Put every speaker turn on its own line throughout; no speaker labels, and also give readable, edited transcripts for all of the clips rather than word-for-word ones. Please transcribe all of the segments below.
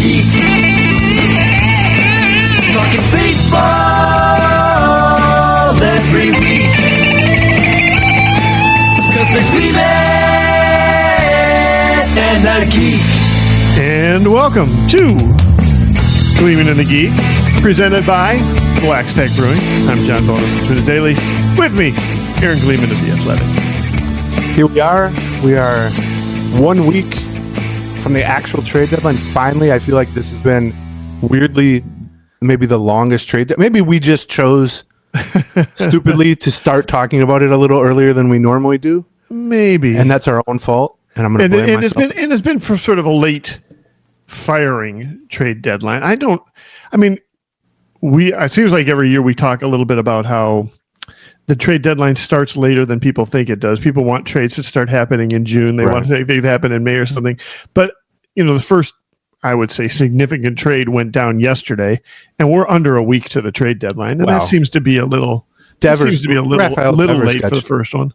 geek. Talking baseball every week. 'Cause they're Gleeman and the Geek.
And welcome to Gleeman and the Geek, presented by Wax Tech Brewing. I'm John Bonus of Twins Daily. With me, Aaron Gleeman of The Athletic.
Here we are. We are 1 week from the actual trade deadline. Finally, I feel like this has been weirdly maybe the longest trade. Maybe we just chose stupidly to start talking about it a little earlier than we normally do.
Maybe.
And that's our own fault. And I'm going to blame myself.
It's been for sort of a late firing trade deadline. It seems like every year we talk a little bit about how the trade deadline starts later than people think it does. People want trades to start happening in June. They want to think they happen in May or something. But, the first, I would say, significant trade went down yesterday, and we're under a week to the trade deadline. And that seems to be a little late for the first one.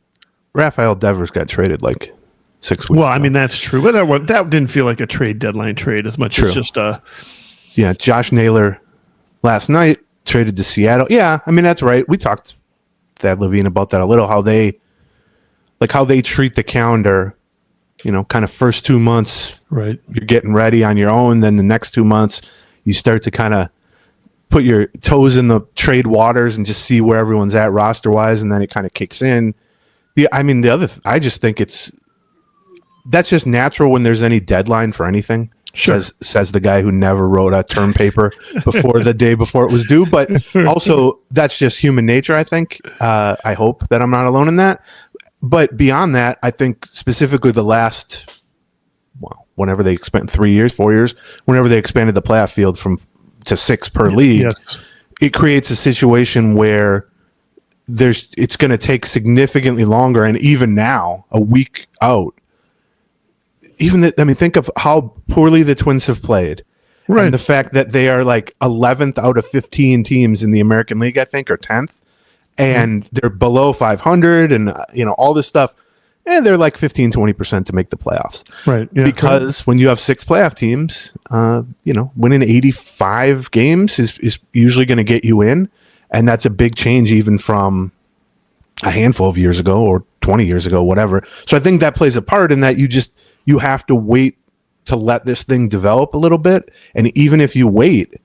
Rafael Devers got traded like 6 weeks
ago.
Well,
that's true. But that didn't feel like a trade deadline trade as much as just a...
Yeah, Josh Naylor last night traded to Seattle. Yeah, that's right. We talked Thad Levine about that a little, how they treat the calendar, kind of first 2 months,
right?
You're getting ready on your own. Then the next 2 months, you start to kind of put your toes in the trade waters and just see where everyone's at roster wise. And then it kind of kicks in. I just think that's just natural when there's any deadline for anything.
Sure.
Says the guy who never wrote a term paper before the day before it was due. But also, that's just human nature, I think. I hope that I'm not alone in that. But beyond that, I think specifically the last, whenever they expand 3 years, 4 years, whenever they expanded the playoff field to 6 per league, it creates a situation where it's going to take significantly longer. And even now, a week out, think of how poorly the Twins have played. Right. And the fact that they are like 11th out of 15 teams in the American League, I think, or 10th. And they're below 500 and, all this stuff. And they're like 15, 20% to make the playoffs.
Right. Yeah,
because when you have 6 playoff teams, winning 85 games is usually going to get you in. And that's a big change even from a handful of years ago or 20 years ago, whatever. So I think that plays a part in that you have to wait to let this thing develop a little bit. And even if you wait,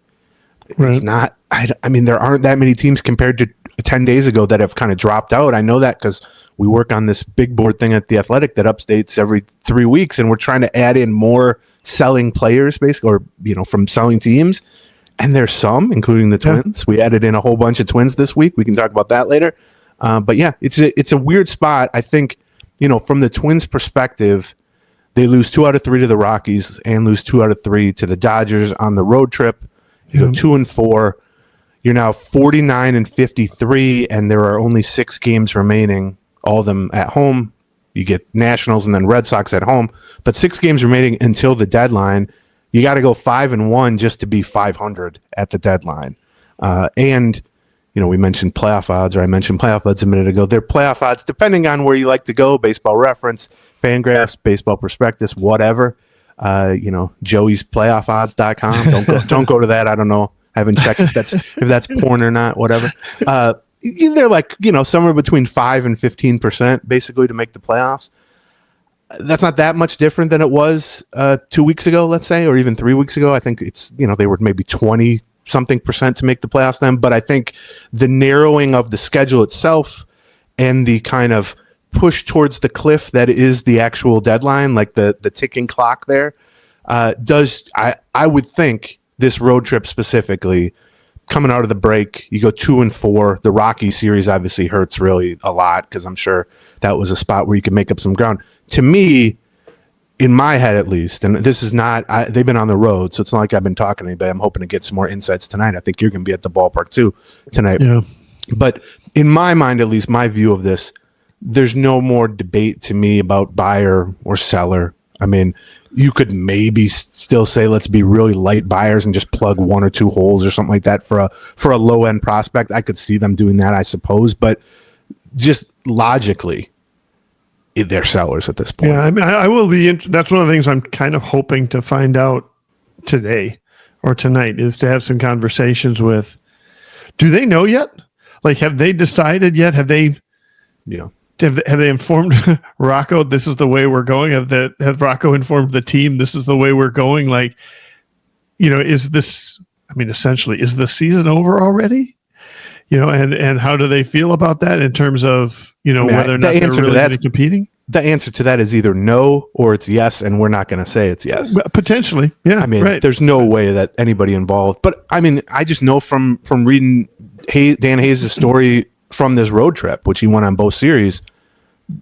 it's not, there aren't that many teams compared to 10 days ago that have kind of dropped out. I know that because we work on this big board thing at The Athletic that updates every 3 weeks, and we're trying to add in more selling players, basically, or, from selling teams. And there's some, including the Twins. We added in a whole bunch of Twins this week. We can talk about that later. But yeah, it's a weird spot. I think, from the Twins' perspective, they lose 2 out of 3 to the Rockies and lose 2 out of 3 to the Dodgers on the road trip. You go 2-4. You're now 49-53, and there are only 6 games remaining, all of them at home. You get Nationals and then Red Sox at home, but 6 games remaining until the deadline. You got to go 5-1 just to be 500 at the deadline. And we mentioned playoff odds, or I mentioned playoff odds a minute ago. They're playoff odds depending on where you like to go: Baseball Reference, Fangraphs, Baseball Prospectus, whatever. Joey's playoffodds.com. Don't go to that. I don't know. I haven't checked if that's porn or not, whatever. They're like, somewhere between 5 and 15% basically to make the playoffs. That's not that much different than it was 2 weeks ago, let's say, or even 3 weeks ago. I think it's, they were maybe 20 something percent to make the playoffs then. But I think the narrowing of the schedule itself and the kind of push towards the cliff that is the actual deadline, like the ticking clock there, I would think this road trip specifically, coming out of the break, you go 2-4. The Rocky series obviously hurts really a lot because I'm sure that was a spot where you could make up some ground. To me, in my head at least, and this is not, they've been on the road, so it's not like I've been talking to anybody. I'm hoping to get some more insights tonight. I think you're going to be at the ballpark too tonight. Yeah. But in my mind, at least my view of this, there's no more debate to me about buyer or seller. You could maybe still say, let's be really light buyers and just plug 1 or 2 holes or something like that for a low end prospect. I could see them doing that, I suppose, but just logically, they're sellers at this point.
Yeah, I will be. That's one of the things I'm kind of hoping to find out today or tonight is to have some conversations with, do they know yet? Like, have they decided yet? Have they informed Rocco this is the way we're going? Have Rocco informed the team this is the way we're going? Like, is this, essentially, is the season over already? And how do they feel about that in terms of, whether or not they're really going to be competing?
The answer to that is either no or it's yes, and we're not going to say it's yes.
Potentially, yeah. Right.
There's no way that anybody involved. But I just know from reading Dan Hayes' story from this road trip, which he went on both series,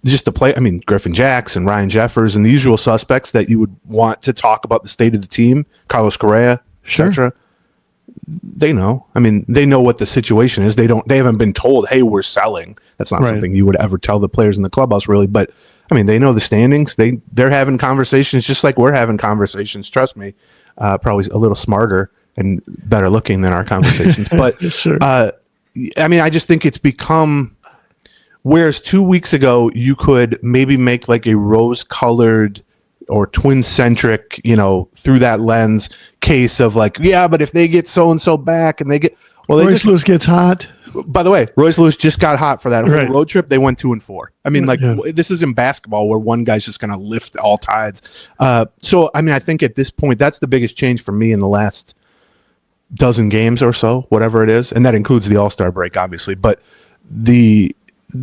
just the play. Griffin Jax and Ryan Jeffers and the usual suspects that you would want to talk about the state of the team, Carlos Correa, etc. They know. They know what the situation is. They haven't been told, hey, we're selling. That's not something you would ever tell the players in the clubhouse, really. But they know the standings. They're having conversations just like we're having conversations. Trust me, probably a little smarter and better looking than our conversations. But
sure.
I just think it's become, whereas 2 weeks ago you could maybe make like a rose-colored or twin-centric, through that lens case of like, yeah, but if they get so-and-so back and they get...
Royce Lewis gets hot.
By the way, Royce Lewis just got hot for that whole road trip. They went 2-4. This isn't basketball where one guy's just going to lift all tides. So I think at this point, that's the biggest change for me in the last dozen games or so, whatever it is. And that includes the All-Star break, obviously. But the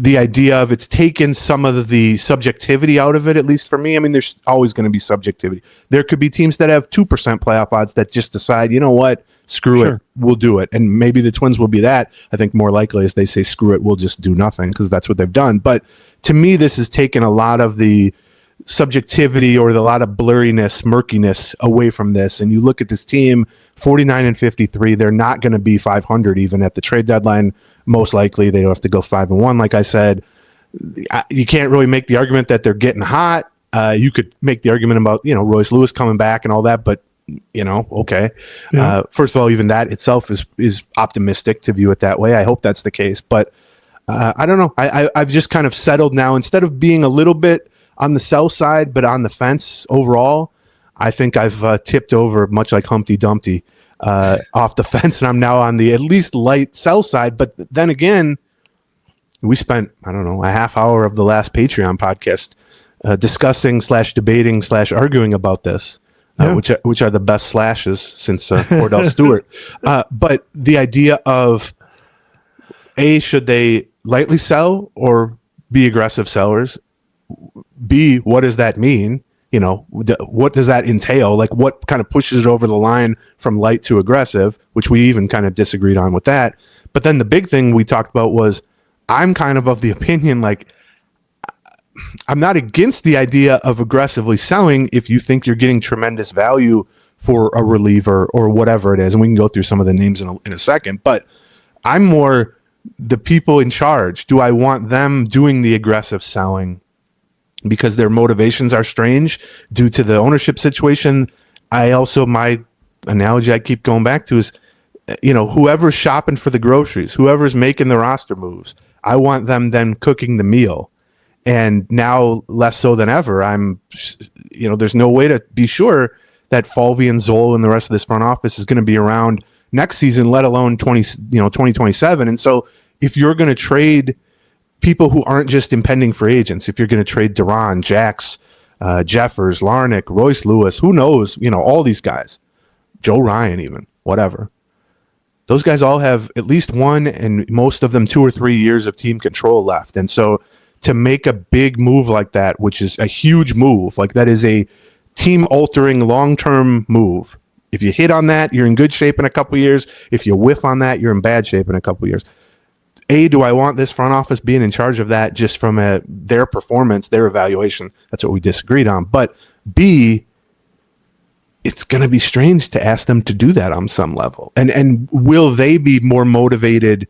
idea of it's taken some of the subjectivity out of it, at least for me. There's always going to be subjectivity. There could be teams that have 2% playoff odds that just decide, you know what, screw it, we'll do it. And maybe the Twins will be that. I think more likely is they say, screw it, we'll just do nothing, because that's what they've done. But to me, this has taken a lot of the subjectivity or a lot of blurriness, murkiness away from this. And you look at this team, 49-53, they're not going to be 500 even at the trade deadline. Most likely they don't have to go 5-1. Like I said, you can't really make the argument that they're getting hot. You could make the argument about, Royce Lewis coming back and all that, but okay. Yeah. First of all, even that itself is optimistic to view it that way. I hope that's the case, but I don't know. I've just kind of settled now. Instead of being a little bit on the sell side, but on the fence overall, I think I've tipped over, much like Humpty Dumpty, off the fence, and I'm now on the at least light sell side. But then again, we spent, a half hour of the last Patreon podcast discussing / debating / arguing about this, which are the best slashes since Cordell Stewart. But the idea of, A, should they lightly sell or be aggressive sellers? B, what does that mean? What does that entail? Like, what kind of pushes it over the line from light to aggressive, which we even kind of disagreed on with that. But then the big thing we talked about was, I'm kind of the opinion, like, I'm not against the idea of aggressively selling if you think you're getting tremendous value for a reliever or whatever it is. And we can go through some of the names in a second, but I'm more the people in charge. Do I want them doing the aggressive selling because their motivations are strange due to the ownership situation? My analogy I keep going back to is, whoever's shopping for the groceries, whoever's making the roster moves, I want them then cooking the meal. And now less so than ever, there's no way to be sure that Falvey and Zoll and the rest of this front office is going to be around next season, let alone 2027. And so if you're going to trade people who aren't just impending free agents, if you're going to trade Duran, Jax, Jeffers, Larnick, Royce Lewis, who knows, all these guys, Joe Ryan even, whatever. Those guys all have at least 1 and most of them 2 or 3 years of team control left. And so to make a big move like that, which is a huge move, like that is a team-altering long-term move. If you hit on that, you're in good shape in a couple years. If you whiff on that, you're in bad shape in a couple years. A, do I want this front office being in charge of that just from their performance, their evaluation? That's what we disagreed on. But B, it's going to be strange to ask them to do that on some level. And will they be more motivated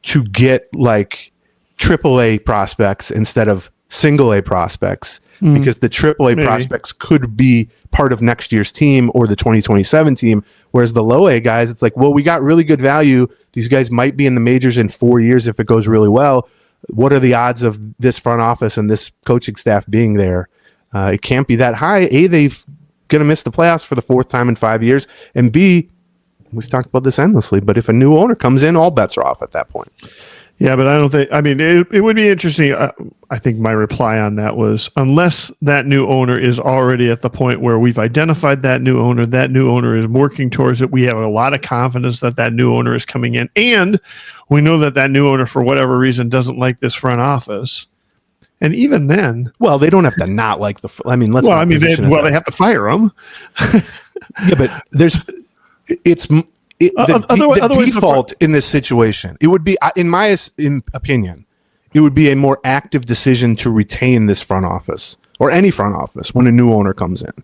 to get like AAA prospects instead of single A prospects? Because the AAA prospects could be part of next year's team or the 2027 team, whereas the low A guys, it's like, well, we got really good value. These guys might be in the majors in 4 years if it goes really well. What are the odds of this front office and this coaching staff being there? It can't be that high. A, they've going to miss the playoffs for the fourth time in 5 years. And B, we've talked about this endlessly, but if a new owner comes in, all bets are off at that point.
Yeah, but I don't think, I mean, it would be interesting. I think my reply on that was, unless that new owner is already at the point where we've identified that new owner is working towards it. We have a lot of confidence that that new owner is coming in, and we know that that new owner, for whatever reason, doesn't like this front office. And even then,
well, they don't have to not like the. I mean, let's.
Well, I mean, they have to fire them.
Yeah, but the default in this situation, it would be, in my opinion, it would be a more active decision to retain this front office or any front office when a new owner comes in.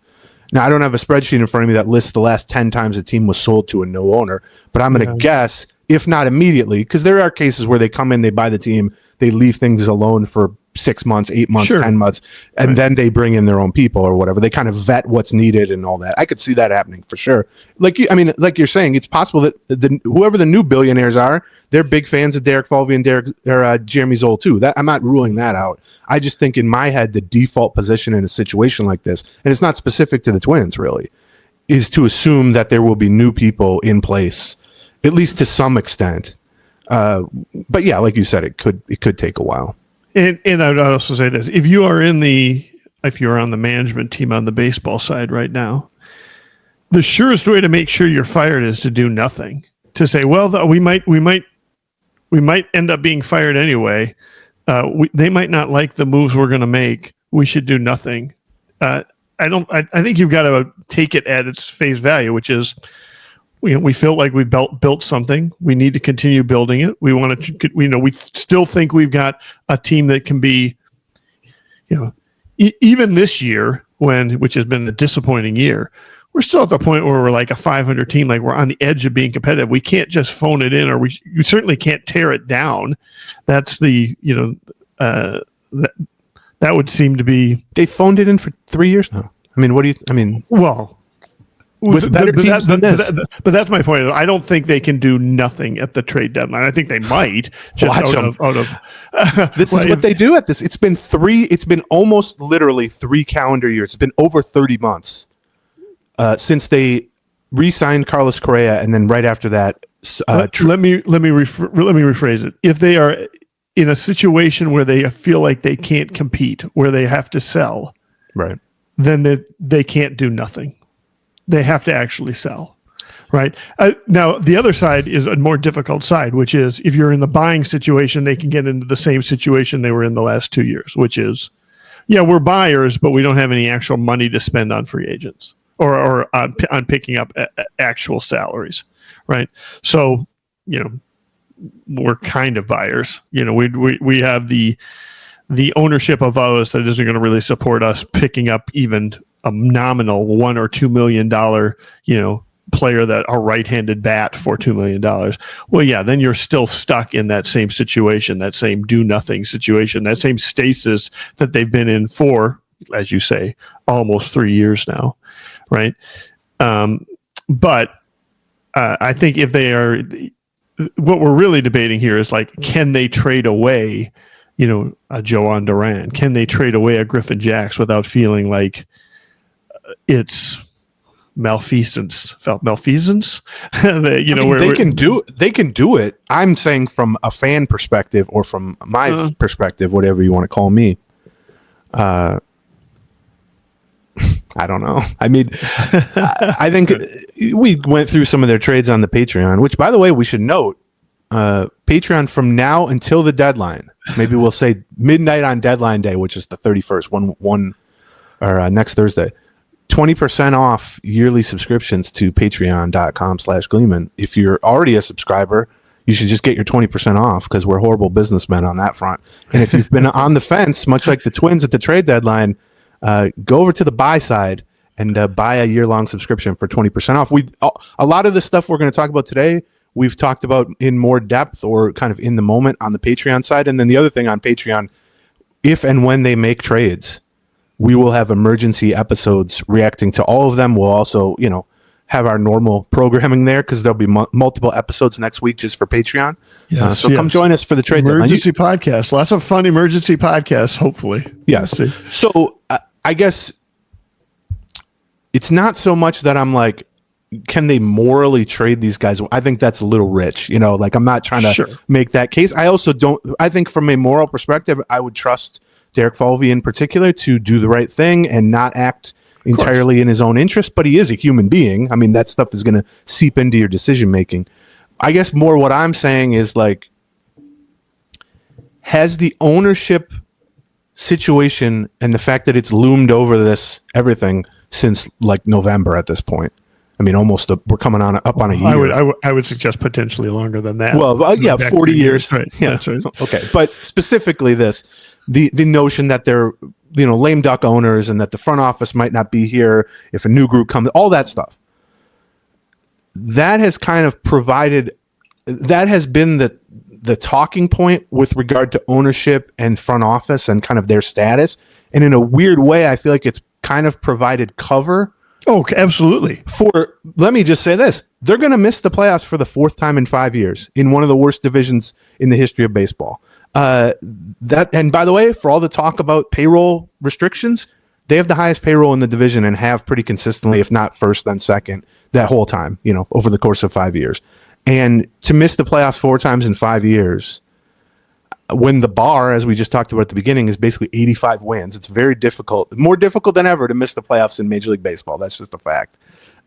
Now, I don't have a spreadsheet in front of me that lists the last 10 times a team was sold to a new owner, but I'm going to guess, if not immediately, because there are cases where they come in, they buy the team, they leave things alone for 6 months, 8 months, 10 months, and then they bring in their own people or whatever. They kind of vet what's needed and all that. I could see that happening for sure. Like you're saying, it's possible that whoever the new billionaires are, they're big fans of Derek Falvey and Jeremy Zoll too. That I'm not ruling that out. I just think in my head, the default position in a situation like this, and it's not specific to the Twins really, is to assume that there will be new people in place, at least to some extent. But yeah, like you said, it could take a while.
And I would also say this: if you're on the management team on the baseball side right now, the surest way to make sure you're fired is to do nothing. To say, well, we might end up being fired anyway. They might not like the moves we're going to make. We should do nothing. I think you've got to take it at its face value, which is, we feel like we've built something. We need to continue building it. We want to, we still think we've got a team that can be, even this year, which has been a disappointing year, we're still at the point where we're like a 500 team, like we're on the edge of being competitive. We can't just phone it in, or you certainly can't tear it down. That's that would seem to be.
They phoned it in for 3 years now. I mean,
well.
With better teams than this.
But that's my point. I don't think they can do nothing at the trade deadline. I think they might. Just out of
this is what they do at this. It's been almost literally 3 calendar years. It's been over 30 months since they re-signed Carlos Correa, and then right after that.
Let me rephrase it. If they are in a situation where they feel like they can't compete, where they have to sell,
right,
then they can't do nothing. They have to actually sell, right? Now, the other side is a more difficult side, which is if you're in the buying situation, they can get into the same situation they were in the last 2 years, which is, we're buyers, but we don't have any actual money to spend on free agents or on picking up actual salaries, right? So, we're kind of buyers. We have the ownership of us that isn't going to really support us picking up even a nominal $1 or $2 million, player that a right-handed bat for $2 million. Well, yeah, then you're still stuck in that same situation, that same do-nothing situation, that same stasis that they've been in for, as you say, almost 3 years now, right? But I think if they are, what we're really debating here is like, can they trade away, a Jhoan Duran? Can they trade away a Griffin Jax without feeling like it's malfeasance? They can do it. I'm saying from a fan perspective, or from my perspective, whatever you want to call me. I don't know. I mean, I think we went through some of their trades on the Patreon, which, by the way, we should note, Patreon from now until the deadline. Maybe we'll say midnight on deadline day, which is the 31st, next Thursday. 20% off yearly subscriptions to patreon.com/Gleeman. If you're already a subscriber, you should just get your 20% off, because we're horrible businessmen on that front. And if you've been on the fence, much like the Twins at the trade deadline, go over to the buy side and buy a year-long subscription for 20% off. A lot of the stuff we're going to talk about today, we've talked about in more depth or kind of in the moment on the Patreon side. And then the other thing on Patreon, if and when they make trades, we will have emergency episodes reacting to all of them. We'll also, have our normal programming there, because there'll be multiple episodes next week just for Patreon. So come join us for the trade emergency podcast. Lots of fun emergency podcasts, hopefully.
Yes. So I guess it's not so much that I'm like, can they morally trade these guys? I think that's a little rich, like I'm not trying to make that case. I also don't, I think from a moral perspective, I would trust Derek Falvey in particular to do the right thing and not act entirely in his own interest, but he is a human being. I mean, that stuff is going to seep into your decision making. I guess more what I'm saying is like, has the ownership situation and the fact that it's loomed over this everything since like November at this point. I mean, almost we're coming up on a year.
I would suggest potentially longer than that.
Well, yeah, 40 years.
Right.
Yeah,
that's right.
Okay, but specifically this, the notion that they're lame duck owners and that the front office might not be here if a new group comes, all that stuff. That has kind of provided. That has been the talking point with regard to ownership and front office and kind of their status. And in a weird way, I feel like it's kind of provided cover.
Oh, absolutely.
Let me just say this. They're going to miss the playoffs for the fourth time in 5 years in one of the worst divisions in the history of baseball. And by the way, for all the talk about payroll restrictions, they have the highest payroll in the division and have pretty consistently, if not first, then second, that whole time, over the course of 5 years. And to miss the playoffs 4 times in 5 years, when the bar, as we just talked about at the beginning, is basically 85 wins, it's very difficult, more difficult than ever to miss the playoffs in Major League Baseball. That's just a fact.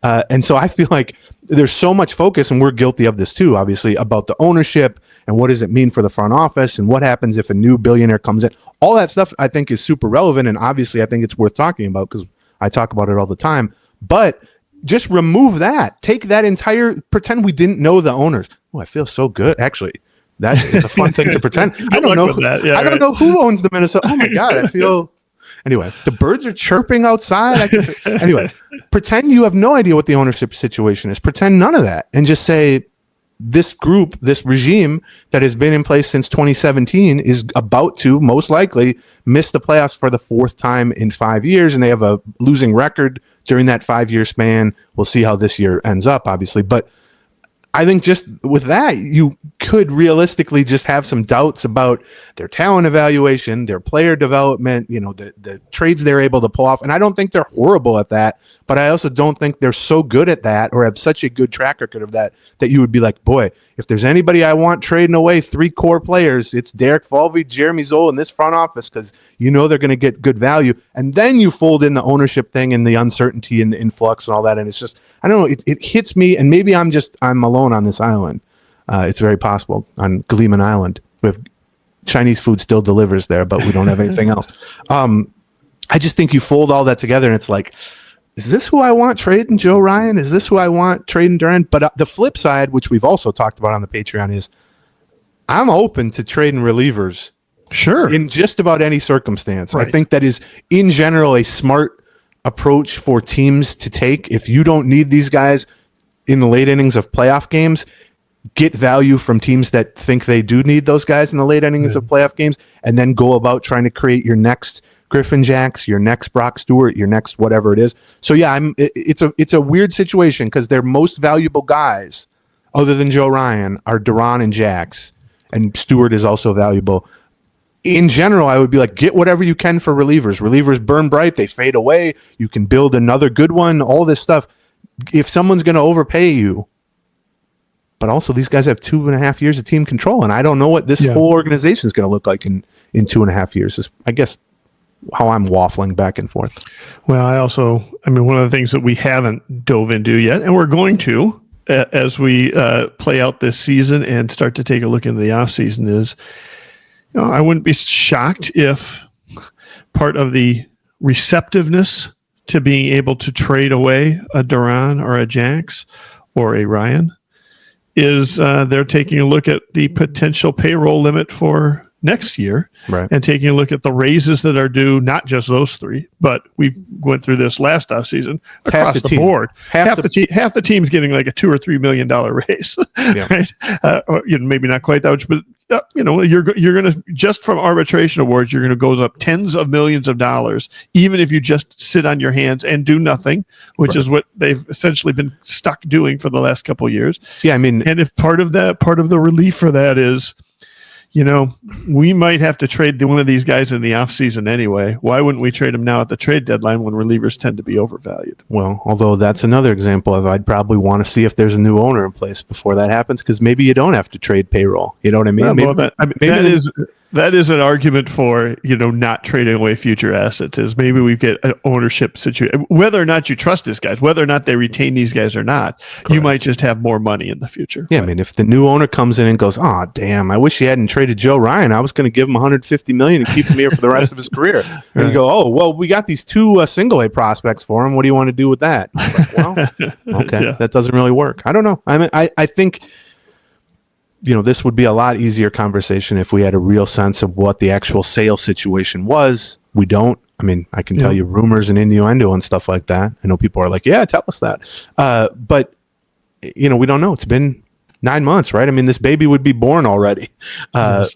And so I feel like there's so much focus, and we're guilty of this too, obviously, about the ownership and what does it mean for the front office and what happens if a new billionaire comes in. All that stuff I think is super relevant, and obviously I think it's worth talking about because I talk about it all the time. But just remove that. Take that pretend we didn't know the owners. Oh, I feel so good. Actually, that is a fun thing to pretend. I don't know. I don't know who owns the Minnesota. Oh my God, I feel. Anyway, the birds are chirping outside. Anyway, pretend you have no idea what the ownership situation is. Pretend none of that, and just say this group, this regime that has been in place since 2017 is about to most likely miss the playoffs for the 4th time in 5 years, and they have a losing record during that 5-year span. We'll see how this year ends up, obviously, but I think just with that, you could realistically just have some doubts about their talent evaluation, their player development, the trades they're able to pull off. And I don't think they're horrible at that, but I also don't think they're so good at that or have such a good track record of that you would be like, boy, if there's anybody I want trading away 3 core players, it's Derek Falvey, Jeremy Zoll in this front office because they're going to get good value. And then you fold in the ownership thing and the uncertainty and the influx and all that. And it's just, I don't know, it hits me, and maybe I'm alone on this island. It's very possible on Gleeman Island. We have Chinese food still delivers there, but we don't have anything else. I just think you fold all that together, and it's like, is this who I want trading Joe Ryan? Is this who I want trading Duran? But the flip side, which we've also talked about on the Patreon, is I'm open to trading relievers.
Sure.
In just about any circumstance.
Right.
I think that is, in general, a smart approach for teams to take. If you don't need these guys in the late innings of playoff games, get value from teams that think they do need those guys in the late innings of playoff games, and then go about trying to create your next Griffin Jax, your next Brock Stewart, your next whatever it is. So yeah, it's a weird situation because their most valuable guys, other than Joe Ryan, are Duran and Jax, and Stewart is also valuable. In general, I would be like, get whatever you can for relievers. Relievers burn bright, they fade away. You can build another good one, all this stuff. If someone's going to overpay you, but also these guys have 2.5 years of team control, and I don't know what this whole organization is going to look like in 2.5 years. Is, I guess, how I'm waffling back and forth.
Well, one of the things that we haven't dove into yet, and we're going to as we play out this season and start to take a look into the off season, is I wouldn't be shocked if part of the receptiveness to being able to trade away a Duran or a Jax or a Ryan is they're taking a look at the potential payroll limit for next year, right, and taking a look at the raises that are due, not just those 3, but we went through this last offseason across the board. Half the team's getting like a $2 or $3 million raise, right? Maybe not quite that much, but you're going to, just from arbitration awards, you're going to go up tens of millions of dollars, even if you just sit on your hands and do nothing, which is what they've essentially been stuck doing for the last couple of years.
Yeah, I mean,
and if part of the relief for that is, we might have to trade one of these guys in the offseason anyway. Why wouldn't we trade them now at the trade deadline when relievers tend to be overvalued?
Well, although that's another example of I'd probably want to see if there's a new owner in place before that happens, because maybe you don't have to trade payroll. You know what I mean?
That is an argument for not trading away future assets. Is maybe we get an ownership situation, whether or not you trust these guys, whether or not they retain these guys or not. Correct. You might just have more money in the future.
Yeah, I mean, if the new owner comes in and goes, "Oh, damn, I wish you hadn't traded Joe Ryan. I was going to give him $150 million and keep him here for the rest of his career." And you go, "Oh, well, we got these two single A prospects for him. What do you want to do with that?" Like, well, okay, that doesn't really work. I don't know. I mean, I think. This would be a lot easier conversation if we had a real sense of what the actual sale situation was. We don't. I mean, I can tell you rumors and innuendo and stuff like that. I know people are like, yeah, tell us that. But, we don't know. It's been 9 months, right? I mean, this baby would be born already,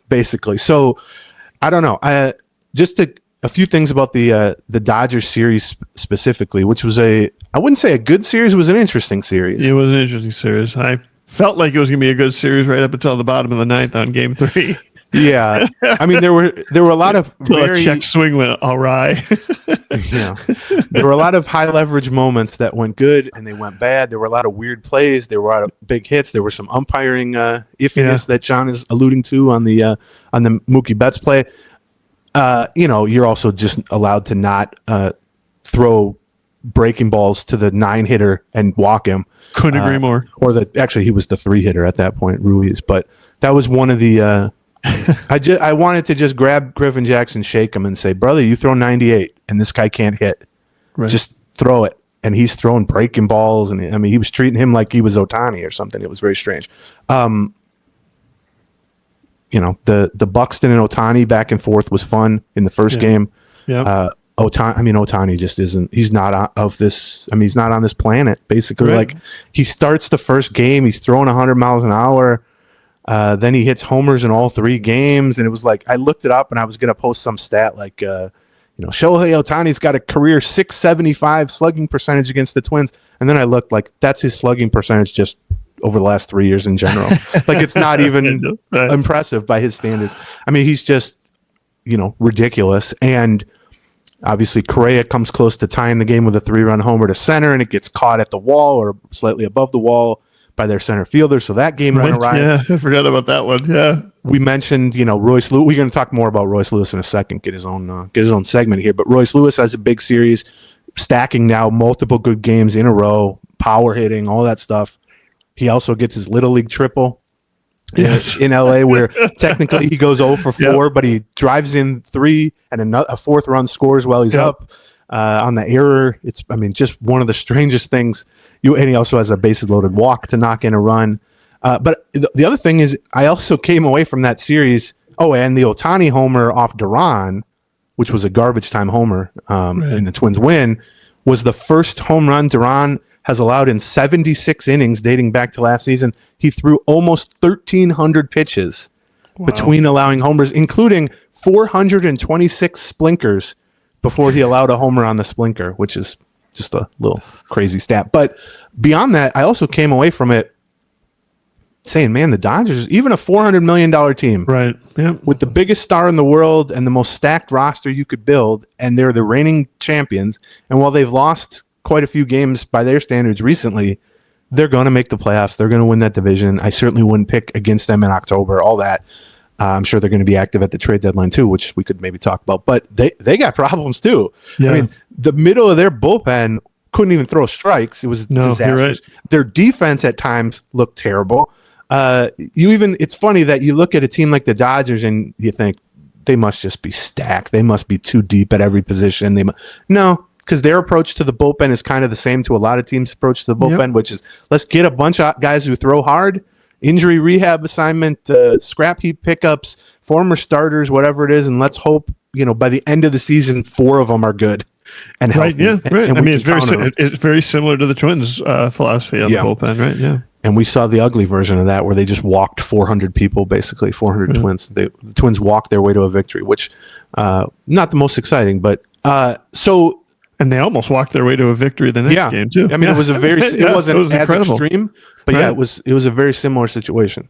basically. So, I don't know. Just a few things about the Dodgers series specifically, which was I wouldn't say a good series. It was an interesting series.
It was an interesting series. I felt like it was going to be a good series right up until the bottom of the ninth on Game 3.
Yeah, I mean there were a lot of
a check swing went awry.
There were a lot of high leverage moments that went good and they went bad. There were a lot of weird plays. There were a lot of big hits. There were some umpiring iffiness that Jhoan is alluding to on the Mookie Betts play. You're also just allowed to not throw breaking balls to the 9-hitter and walk him.
Couldn't agree more.
Or actually he was the 3-hitter at that point, Ruiz. But that was one of the I wanted to just grab Griffin Jax and shake him and say, brother, you throw 98 and this guy can't hit. Right. Just throw it. And he's throwing breaking balls, and I mean he was treating him like he was Ohtani or something. It was very strange. The Buxton and Ohtani back and forth was fun in the first game. Yeah. Ohtani just isn't. He's not of this. I mean, he's not on this planet. Basically, Like he starts the first game, he's throwing 100 miles an hour. Then he hits homers in all 3 games, and it was like I looked it up, and I was going to post some stat like, Shohei Ohtani's got a career .675 slugging percentage against the Twins, and then I looked like that's his slugging percentage just over the last 3 years in general. Like it's not even impressive by his standard. I mean, he's just ridiculous. And obviously, Correa comes close to tying the game with a 3-run homer to center, and it gets caught at the wall or slightly above the wall by their center fielder. So that game went awry.
Yeah, I forgot about that one. Yeah,
we mentioned Royce Lewis. We're going to talk more about Royce Lewis in a second. Get his own segment here. But Royce Lewis has a big series, stacking now multiple good games in a row, power hitting, all that stuff. He also gets his Little League triple. Yes. In LA, where technically he goes 0 for 4, but he drives in 3 and a 4th run scores while he's up on the error. It's, just one of the strangest things. And he also has a bases loaded walk to knock in a run. But the other thing is, I also came away from that series. Oh, and the Ohtani homer off Duran, which was a garbage time homer in the Twins win, was the first home run Duran has allowed in 76 innings dating back to last season. He threw almost 1,300 pitches between allowing homers, including 426 splinkers before he allowed a homer on the splinker, which is just a little crazy stat. But beyond that, I also came away from it saying, man, the Dodgers, even a $400 million team,
right? Yeah,
with the biggest star in the world and the most stacked roster you could build, and they're the reigning champions. And while they've lost quite a few games by their standards recently, they're going to make the playoffs. They're going to win that division. I certainly wouldn't pick against them in October, all that. I'm sure they're going to be active at the trade deadline too, which we could maybe talk about. But they got problems too. Yeah. I mean, the middle of their bullpen couldn't even throw strikes. It was disastrous. Right. Their defense at times looked terrible. It's funny that you look at a team like the Dodgers and you think they must just be stacked. They must be too deep at every position. No. Because their approach to the bullpen is kind of the same to a lot of teams' approach to the bullpen, which is let's get a bunch of guys who throw hard, injury rehab assignment, scrap heap pickups, former starters, whatever it is, and let's hope by the end of the season 4 of them are good and healthy.
Right? Yeah, right. And it's very similar to the Twins' philosophy on the bullpen, right? Yeah.
And we saw the ugly version of that where they just walked 400 people, basically 400 Twins. The Twins walked their way to a victory, which not the most exciting, but so.
And they almost walked their way to a victory the next game too.
I mean, it was a very it wasn't as incredible. Extreme, but it was a very similar situation.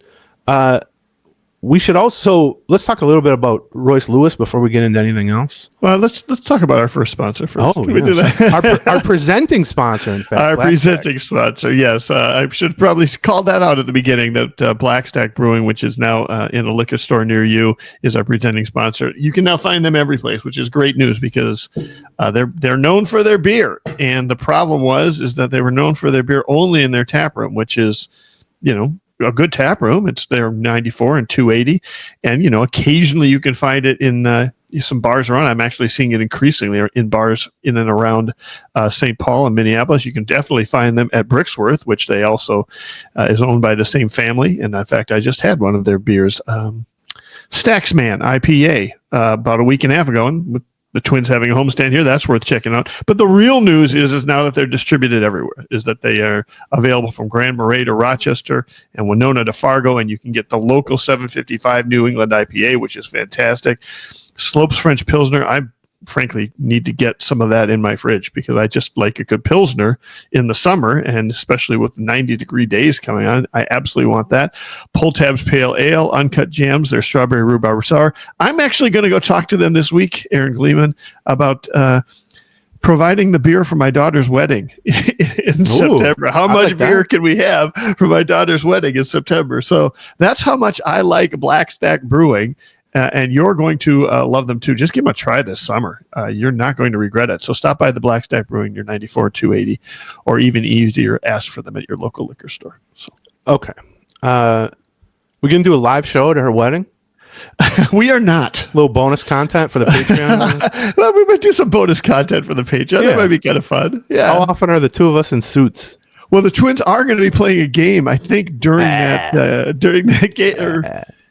We should also let's talk a little bit about Royce Lewis before we get into anything else.
Well, let's talk about our first sponsor first.
Oh,
Can we do that?
our presenting sponsor, in fact,
Our
Black
presenting sponsor, yes. I should probably call that out at the beginning that Black Stack Brewing, which is now in a liquor store near you, is our presenting sponsor. You can now find them every place, which is great news because they're known for their beer. And the problem is that they were known for their beer only in their tap room, which is, a good tap room. It's their 94 and 280. And, occasionally you can find it in some bars around. I'm actually seeing it increasingly in bars in and around St. Paul and Minneapolis. You can definitely find them at Brixworth, which they also is owned by the same family. And in fact, I just had one of their beers, Stacksman IPA, about a week and a half ago. And with the Twins having a homestand here, that's worth checking out. But the real news is now that they're distributed everywhere, is that they are available from Grand Marais to Rochester and Winona to Fargo, and you can get the local 755 New England IPA, which is fantastic. Slopes French Pilsner, I frankly need to get some of that in my fridge because I just like a good Pilsner in the summer, and especially with 90-degree days coming on, I absolutely want that. Pull Tabs Pale Ale, Uncut Jams, their Strawberry Rhubarb Sour. I'm actually going to go talk to them this week, Aaron Gleeman, about providing the beer for my daughter's wedding in September. How much beer can we have for my daughter's wedding in September? So that's how much I like Black Stack Brewing. And you're going to love them too. Just give them a try this summer. You're not going to regret it. So stop by the Black Stack Brewing, your 94 280, or even easier, ask for them at your local liquor store. So.
Okay. We going to do a live show at her wedding?
We are not.
A little bonus content for the Patreon?
Well, we might do some bonus content for the Patreon. Yeah. That might be kind of fun. Yeah.
How often are the two of us in suits?
Well, the Twins are going to be playing a game, I think, during that game.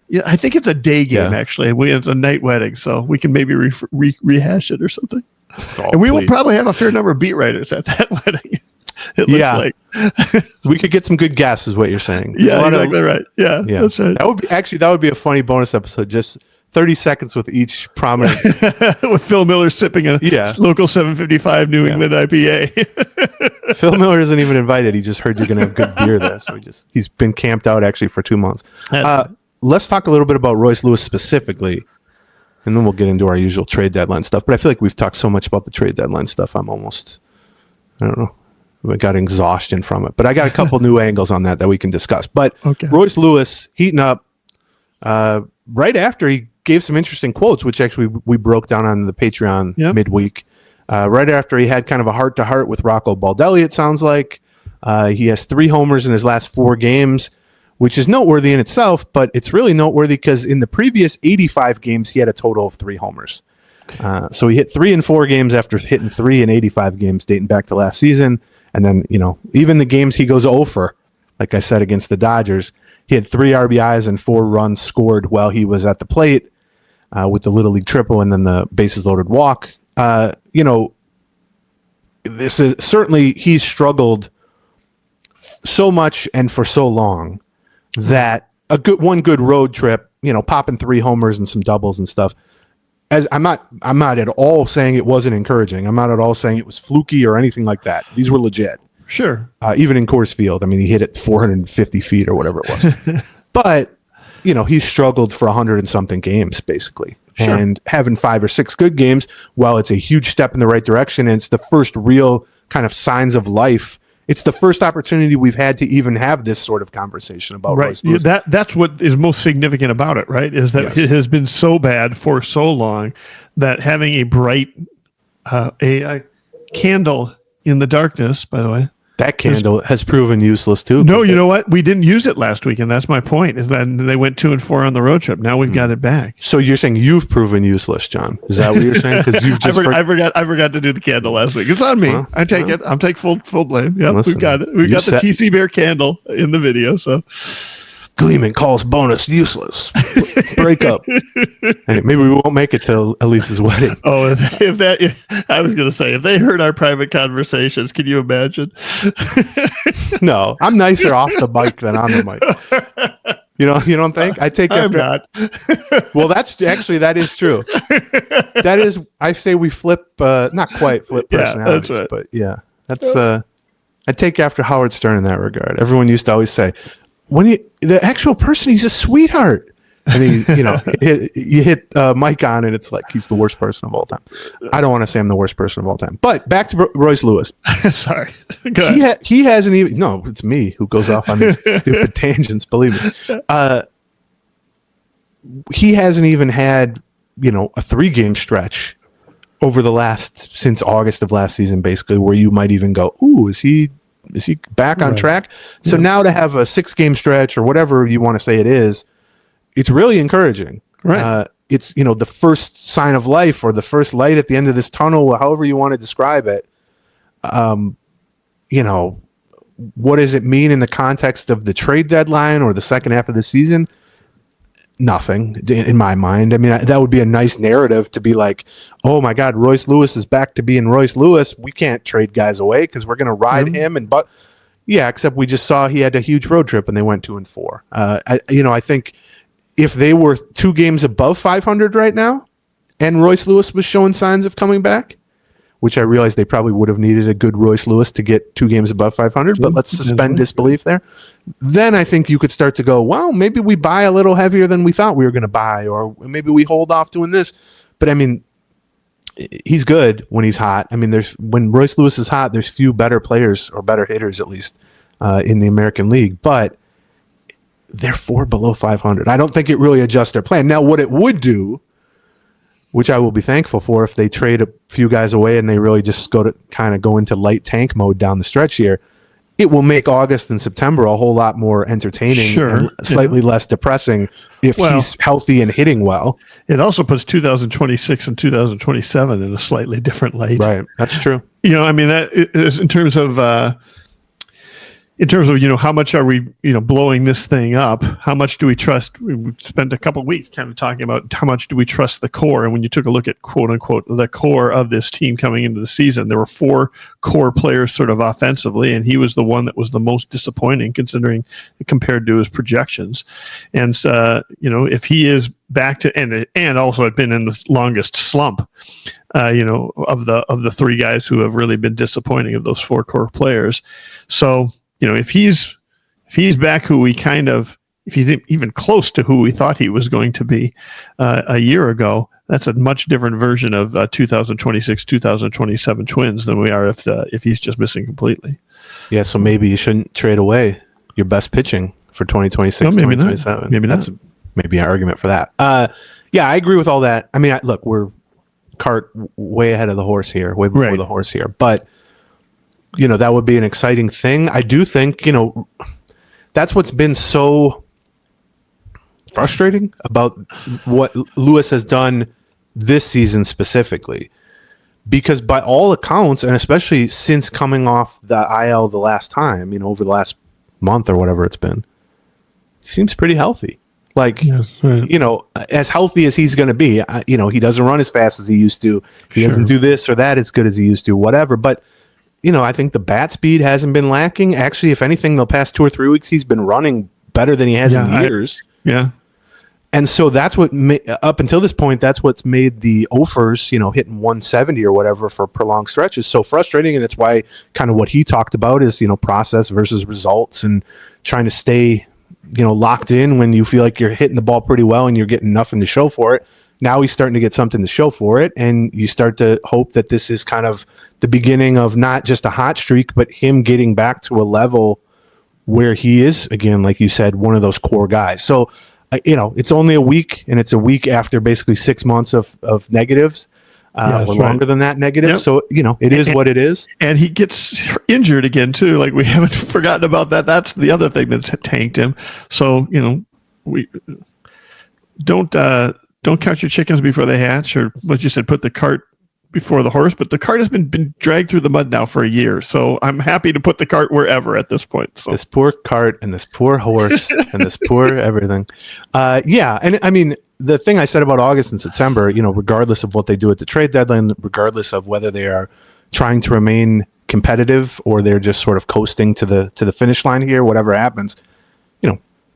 Yeah, I think it's a day game, actually. It's a night wedding, so we can maybe rehash it or something. And we will probably have a fair number of beat writers at that wedding. It looks like.
We could get some good guests, is what you're saying.
Yeah, exactly right. Yeah, that's right.
That would be a funny bonus episode. Just 30 seconds with each prominent.
With Phil Miller sipping a local 755 New England IPA.
Phil Miller isn't even invited. He just heard you're going to have good beer there, so he's been camped out actually for 2 months. Let's talk a little bit about Royce Lewis specifically, and then we'll get into our usual trade deadline stuff. But I feel like we've talked so much about the trade deadline stuff. I don't know. I got exhaustion from it. But I got a couple new angles on that we can discuss. But Royce Lewis heating up right after he gave some interesting quotes, which actually we broke down on the Patreon midweek. Right after he had kind of a heart-to-heart with Rocco Baldelli, it sounds like. He has 3 homers in his last 4 games, which is noteworthy in itself, but it's really noteworthy because in the previous 85 games, he had a total of 3 homers. So he hit 3 in 4 games after hitting 3 in 85 games dating back to last season. And then, even the games he goes 0 for, like I said, against the Dodgers, he had 3 RBIs and 4 runs scored while he was at the plate with the Little League triple and then the bases loaded walk. This is certainly he's struggled so much and for so long that one good road trip, popping 3 homers and some doubles and stuff. As I'm not at all saying it wasn't encouraging. I'm not at all saying it was fluky or anything like that. These were legit.
Sure.
Even in Coors Field, I mean, he hit it 450 feet or whatever it was. But he struggled for 100 and something games basically, and having 5 or 6 good games, while it's a huge step in the right direction, and it's the first real kind of signs of life. It's the first opportunity we've had to even have this sort of conversation about Royce Lewis.
That's what is most significant about it, right? Is that it has been so bad for so long that having a bright a candle in the darkness, by the way.
That candle has proven useless too.
No, you know what? We didn't use it last week, and that's my point. Is that they went 2 and 4 on the road trip. Now we've got it back.
So you're saying you've proven useless, John? Is that what you're saying? Because you've just
I forgot to do the candle last week. It's on me. Well, I take it. I'm take full blame. Yep, we've got it. We've got the TC Bear candle in the video. So
Gleeman calls bonus useless. Break up. And maybe we won't make it till Elise's wedding.
Oh, I was going to say, if they heard our private conversations, can you imagine?
No, I'm nicer off the mic than on the mic. You don't think? I take after.
I'm not.
Well, that is true. That is, I say we flip, not quite flip personalities,
that's right.
But that's, I take after Howard Stern in that regard. Everyone used to always say, the actual person, he's a sweetheart. And you hit Mike on, and it's like he's the worst person of all time. I don't want to say I'm the worst person of all time, but back to Royce Lewis.
Sorry, go ahead.
He hasn't even. No, it's me who goes off on these stupid tangents. Believe me, he hasn't even had a 3-game stretch over the since August of last season, basically, where you might even go, "Ooh, is he back on track?" So now to have a 6-game stretch or whatever you want to say it is, it's really encouraging.
Right.
It's the first sign of life or the first light at the end of this tunnel, however you want to describe it. What does it mean in the context of the trade deadline or the second half of the season? Nothing in my mind. I mean, that would be a nice narrative to be like, oh my God, Royce Lewis is back to being Royce Lewis. We can't trade guys away because we're going to ride him. Except we just saw he had a huge road trip and they went 2-4. I think if they were 2 games above 500 right now and Royce Lewis was showing signs of coming back, which I realize they probably would have needed a good Royce Lewis to get 2 games above 500, but let's suspend disbelief there. Then I think you could start to go, well, maybe we buy a little heavier than we thought we were going to buy, or maybe we hold off doing this. But I mean, he's good when he's hot. I mean, when Royce Lewis is hot, there's few better players or better hitters, at least, in the American League. But they're 4 below 500. I don't think it really adjusts their plan. Now, what it would do, which I will be thankful for if they trade a few guys away and they really just go into light tank mode down the stretch here, it will make August and September a whole lot more entertaining and slightly less depressing if he's healthy and hitting well.
It also puts 2026 and 2027 in a slightly different light.
Right. That's true.
I mean, that is in terms of how much are we, blowing this thing up? How much do we trust? We spent a couple of weeks kind of talking about how much do we trust the core. And when you took a look at quote unquote the core of this team coming into the season, there were 4 core players sort of offensively, and he was the one that was the most disappointing considering compared to his projections. And if he is back to and also had been in the longest slump, of the 3 guys who have really been disappointing of those 4 core players. So. If he's back if he's even close to who we thought he was going to be a year ago, that's a much different version of 2026, 2027 Twins than we are if he's just missing completely. Yeah,
so maybe you shouldn't trade away your best pitching for 2026, 2027.
Maybe
that's maybe an argument for that. I agree with all that. I mean, look, we're cart way ahead of the horse here, way before the horse here, but that would be an exciting thing. I do think, that's what's been so frustrating about what Lewis has done this season specifically. Because by all accounts, and especially since coming off the IL the last time, over the last month or whatever it's been, he seems pretty healthy. Like, as healthy as he's going to be, he doesn't run as fast as he used to. He doesn't do this or that as good as he used to, whatever. But I think the bat speed hasn't been lacking. Actually, if anything, the past 2 or 3 weeks, he's been running better than he has in years. And so that's what, up until this point, that's what's made the offers, hitting 170 or whatever for prolonged stretches so frustrating. And that's why kind of what he talked about is, process versus results and trying to stay, locked in when you feel like you're hitting the ball pretty well and you're getting nothing to show for it. Now he's starting to get something to show for it, and you start to hope that this is kind of the beginning of not just a hot streak, but him getting back to a level where he is, again, like you said, one of those core guys. So, it's only a week, and it's a week after basically 6 months of negatives, or longer than that negative. Yep. So, it is what it is.
And he gets injured again, too. Like, we haven't forgotten about that. That's the other thing that's tanked him. So, we don't count your chickens before they hatch, or what you said, put the cart before the horse. But the cart has been dragged through the mud now for a year, so I'm happy to put the cart wherever at this point. So.
This poor cart and this poor horse and this poor everything. And I mean, the thing I said about August and September, regardless of what they do at the trade deadline, regardless of whether they are trying to remain competitive or they're just sort of coasting to the finish line here, whatever happens,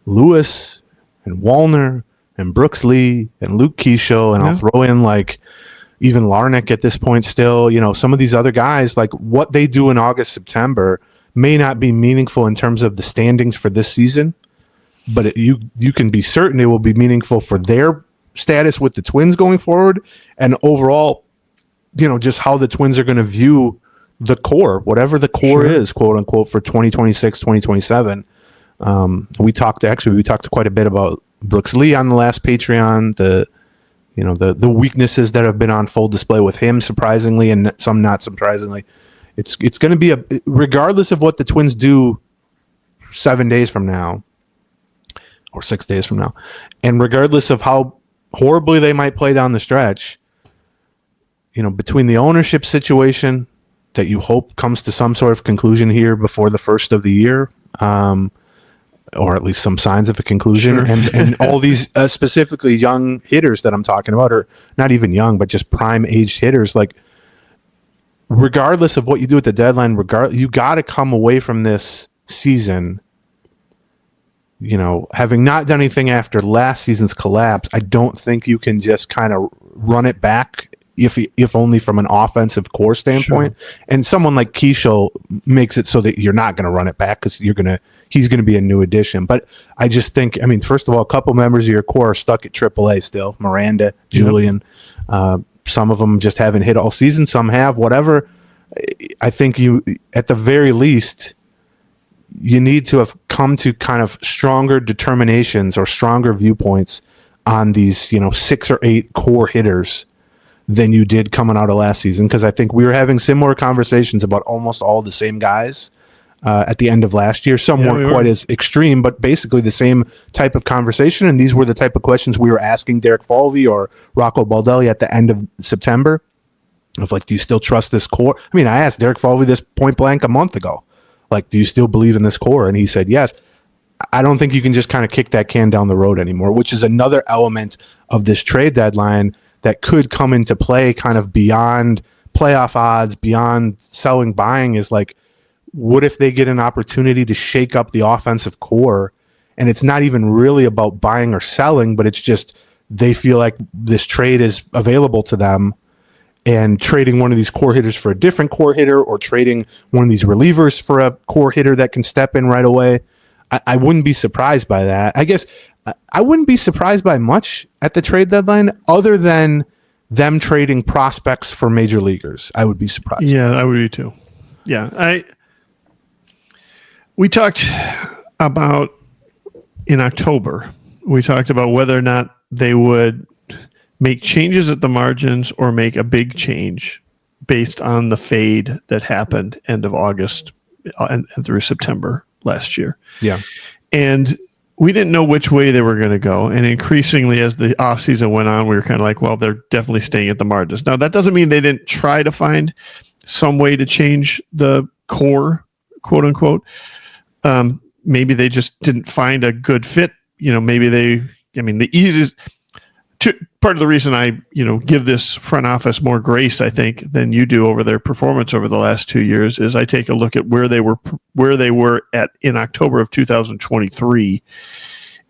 Lewis and Wallner and Brooks Lee and Luke Keisho, and I'll throw in like even Larnach at this point still, some of these other guys, like what they do in August, September may not be meaningful in terms of the standings for this season, but you can be certain it will be meaningful for their status with the Twins going forward, and overall, just how the Twins are going to view the core, whatever the core is, quote unquote, for 2026, 2027. We talked quite a bit about Brooks Lee on the last Patreon, the weaknesses that have been on full display with him, surprisingly, and some not surprisingly. It's going to be regardless of what the Twins do 7 days from now or 6 days from now, and regardless of how horribly they might play down the stretch, between the ownership situation that you hope comes to some sort of conclusion here before the first of the year, or at least some signs of a conclusion, and all these specifically young hitters that I'm talking about, or not even young, but just prime aged hitters, like regardless of what you do at the deadline, you got to come away from this season, having not done anything after last season's collapse. I don't think you can just kind of run it back, if only from an offensive core standpoint. Sure. And someone like Keishel makes it so that you're not going to run it back because he's going to be a new addition. But I just think, first of all, a couple members of your core are stuck at AAA still. Miranda, Julian, some of them just haven't hit all season. Some have, whatever. I think you, at the very least, you need to have come to kind of stronger determinations or stronger viewpoints on these, 6 or 8 core hitters than you did coming out of last season. Because I think we were having similar conversations about almost all the same guys at the end of last year. Some weren't quite as extreme, but basically the same type of conversation. And these were the type of questions we were asking Derek Falvey or Rocco Baldelli at the end of September. Of like, do you still trust this core? I asked Derek Falvey this point blank a month ago. Like, do you still believe in this core? And he said yes. I don't think you can just kind of kick that can down the road anymore, which is another element of this trade deadline that could come into play kind of beyond playoff odds, beyond selling, buying, is like, what if they get an opportunity to shake up the offensive core? And it's not even really about buying or selling, but it's just they feel like this trade is available to them, and trading one of these core hitters for a different core hitter, or trading one of these relievers for a core hitter that can step in right away. I wouldn't be surprised by that. I guess I wouldn't be surprised by much at the trade deadline other than them trading prospects for major leaguers. I would be surprised.
Yeah, I would be too. Yeah. We talked about in October, we talked about whether or not they would make changes at the margins or make a big change based on the fade that happened end of August and through September last year.
Yeah.
And we didn't know which way they were going to go. And increasingly, as the offseason went on, we were kind of like, well, they're definitely staying at the margins. Now, that doesn't mean they didn't try to find some way to change the core, quote unquote. Maybe they just didn't find a good fit. Maybe the easiest part of the reason I, give this front office more grace, I think, than you do over their performance over the last 2 years, is I take a look at where they were at in October of 2023,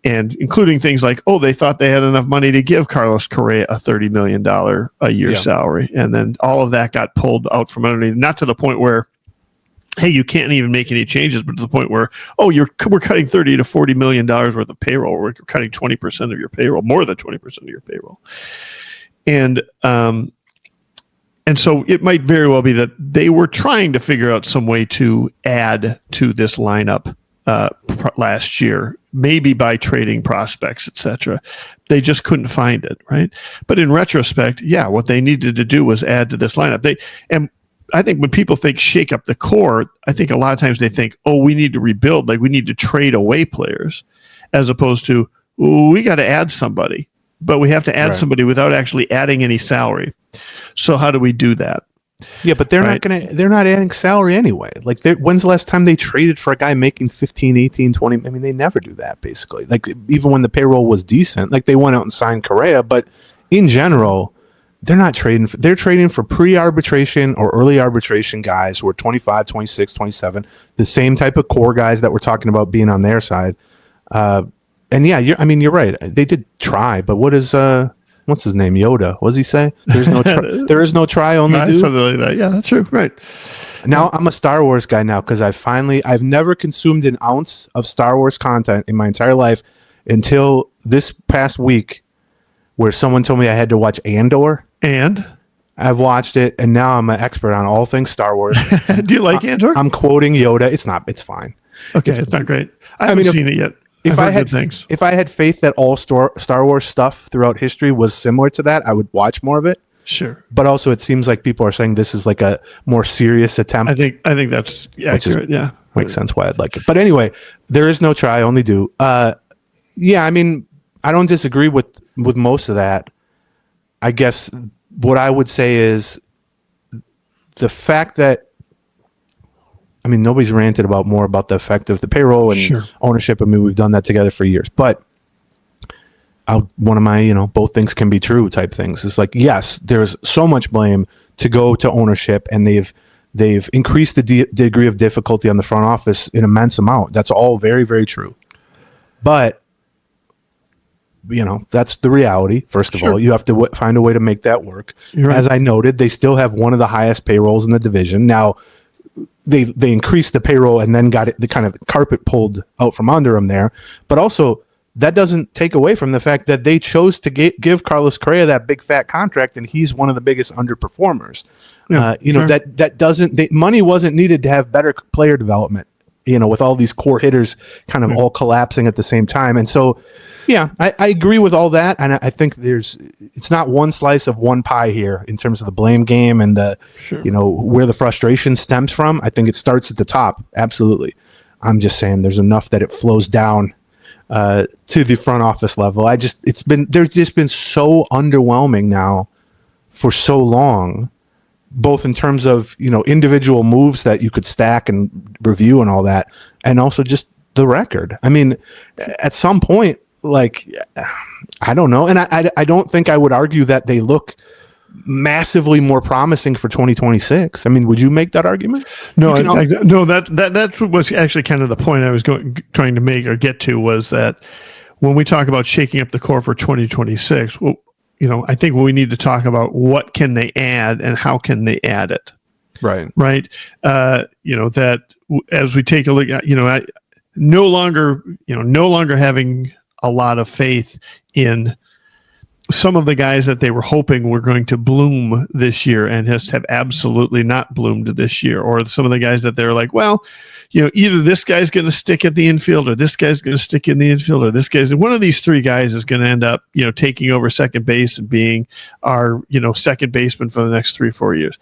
and including things like, they thought they had enough money to give Carlos Correa a $30 million a year salary, and then all of that got pulled out from underneath. Not to the point where, hey, you can't even make any changes, but to the point where, we're cutting $30 to $40 million worth of payroll. We're cutting 20% of your payroll, more than 20% of your payroll. And so it might very well be that they were trying to figure out some way to add to this lineup last year, maybe by trading prospects, etc. They just couldn't find it, right? But in retrospect, what they needed to do was add to this lineup. I think when people think shake up the core, I think a lot of times they think, we need to rebuild, like we need to trade away players, as opposed to, we got to add somebody, but we have to add somebody without actually adding any salary. So how do we do that?
Yeah, but they're not adding salary anyway. Like, when's the last time they traded for a guy making 15, 18, 20? They never do that, basically. Like, even when the payroll was decent, like they went out and signed Correa, but in general, they're not trading. They're trading for pre-arbitration or early arbitration guys who are 25, 26, 27, the same type of core guys that we're talking about being on their side. And you're right. They did try, but what is what's his name? Yoda. What does he say? There is no try, only do.
Something like that. Yeah, that's true. Right.
Now I'm a Star Wars guy now because I've never consumed an ounce of Star Wars content in my entire life until this past week, where someone told me I had to watch Andor.
And
I've watched it, and now I'm an expert on all things Star Wars.
do you like Andor?
I'm quoting Yoda. It's fine.
Okay, it's not great. I haven't seen it yet.
If I had faith that all Star Wars stuff throughout history was similar to that, I would watch more of it.
Sure.
But also, it seems like people are saying this is like a more serious attempt.
I think that's accurate. Yeah,
makes sense why I'd like it. But anyway, there is no try, only do. Yeah, I mean, I don't disagree with most of that. I guess what I would say is the fact that, I mean, nobody's ranted more about the effect of the payroll and ownership. I mean, we've done that together for years. But one of my, both things can be true type things. It's like, yes, there's so much blame to go to ownership, and they've increased the degree of difficulty on the front office an immense amount. That's all very, very true. But, that's the reality. First of all, you have to find a way to make that work.
Right.
As I noted, they still have one of the highest payrolls in the division. Now, they increased the payroll and then got the kind of carpet pulled out from under them there. But also, that doesn't take away from the fact that they chose to give Carlos Correa that big fat contract, and he's one of the biggest underperformers. That doesn't money wasn't needed to have better player development. With all these core hitters kind of all collapsing at the same time, and so yeah, I agree with all that, and I think it's not one slice of one pie here in terms of the blame game and the where the frustration stems from. I think it starts at the top, absolutely. I'm just saying there's enough that it flows down to the front office level. There's just been so underwhelming now for so long, both in terms of individual moves that you could stack and review and all that, and also just the record. I mean, at some point, like, I don't know, and I don't think I would argue that they look massively more promising for 2026. I mean, would you make that argument?
No, that was actually kind of the point I was trying to make or get to, was that when we talk about shaking up the core for 2026, well, I think we need to talk about what can they add and how can they add it.
Right.
That as we take a look at, no longer having a lot of faith in some of the guys that they were hoping were going to bloom this year and just have absolutely not bloomed this year, or some of the guys that they're like, well, either this guy's going to stick at the infield, or this guy's going to stick in the infield, or one of these three guys is going to end up, taking over second base and being our, second baseman for the next 3-4 years.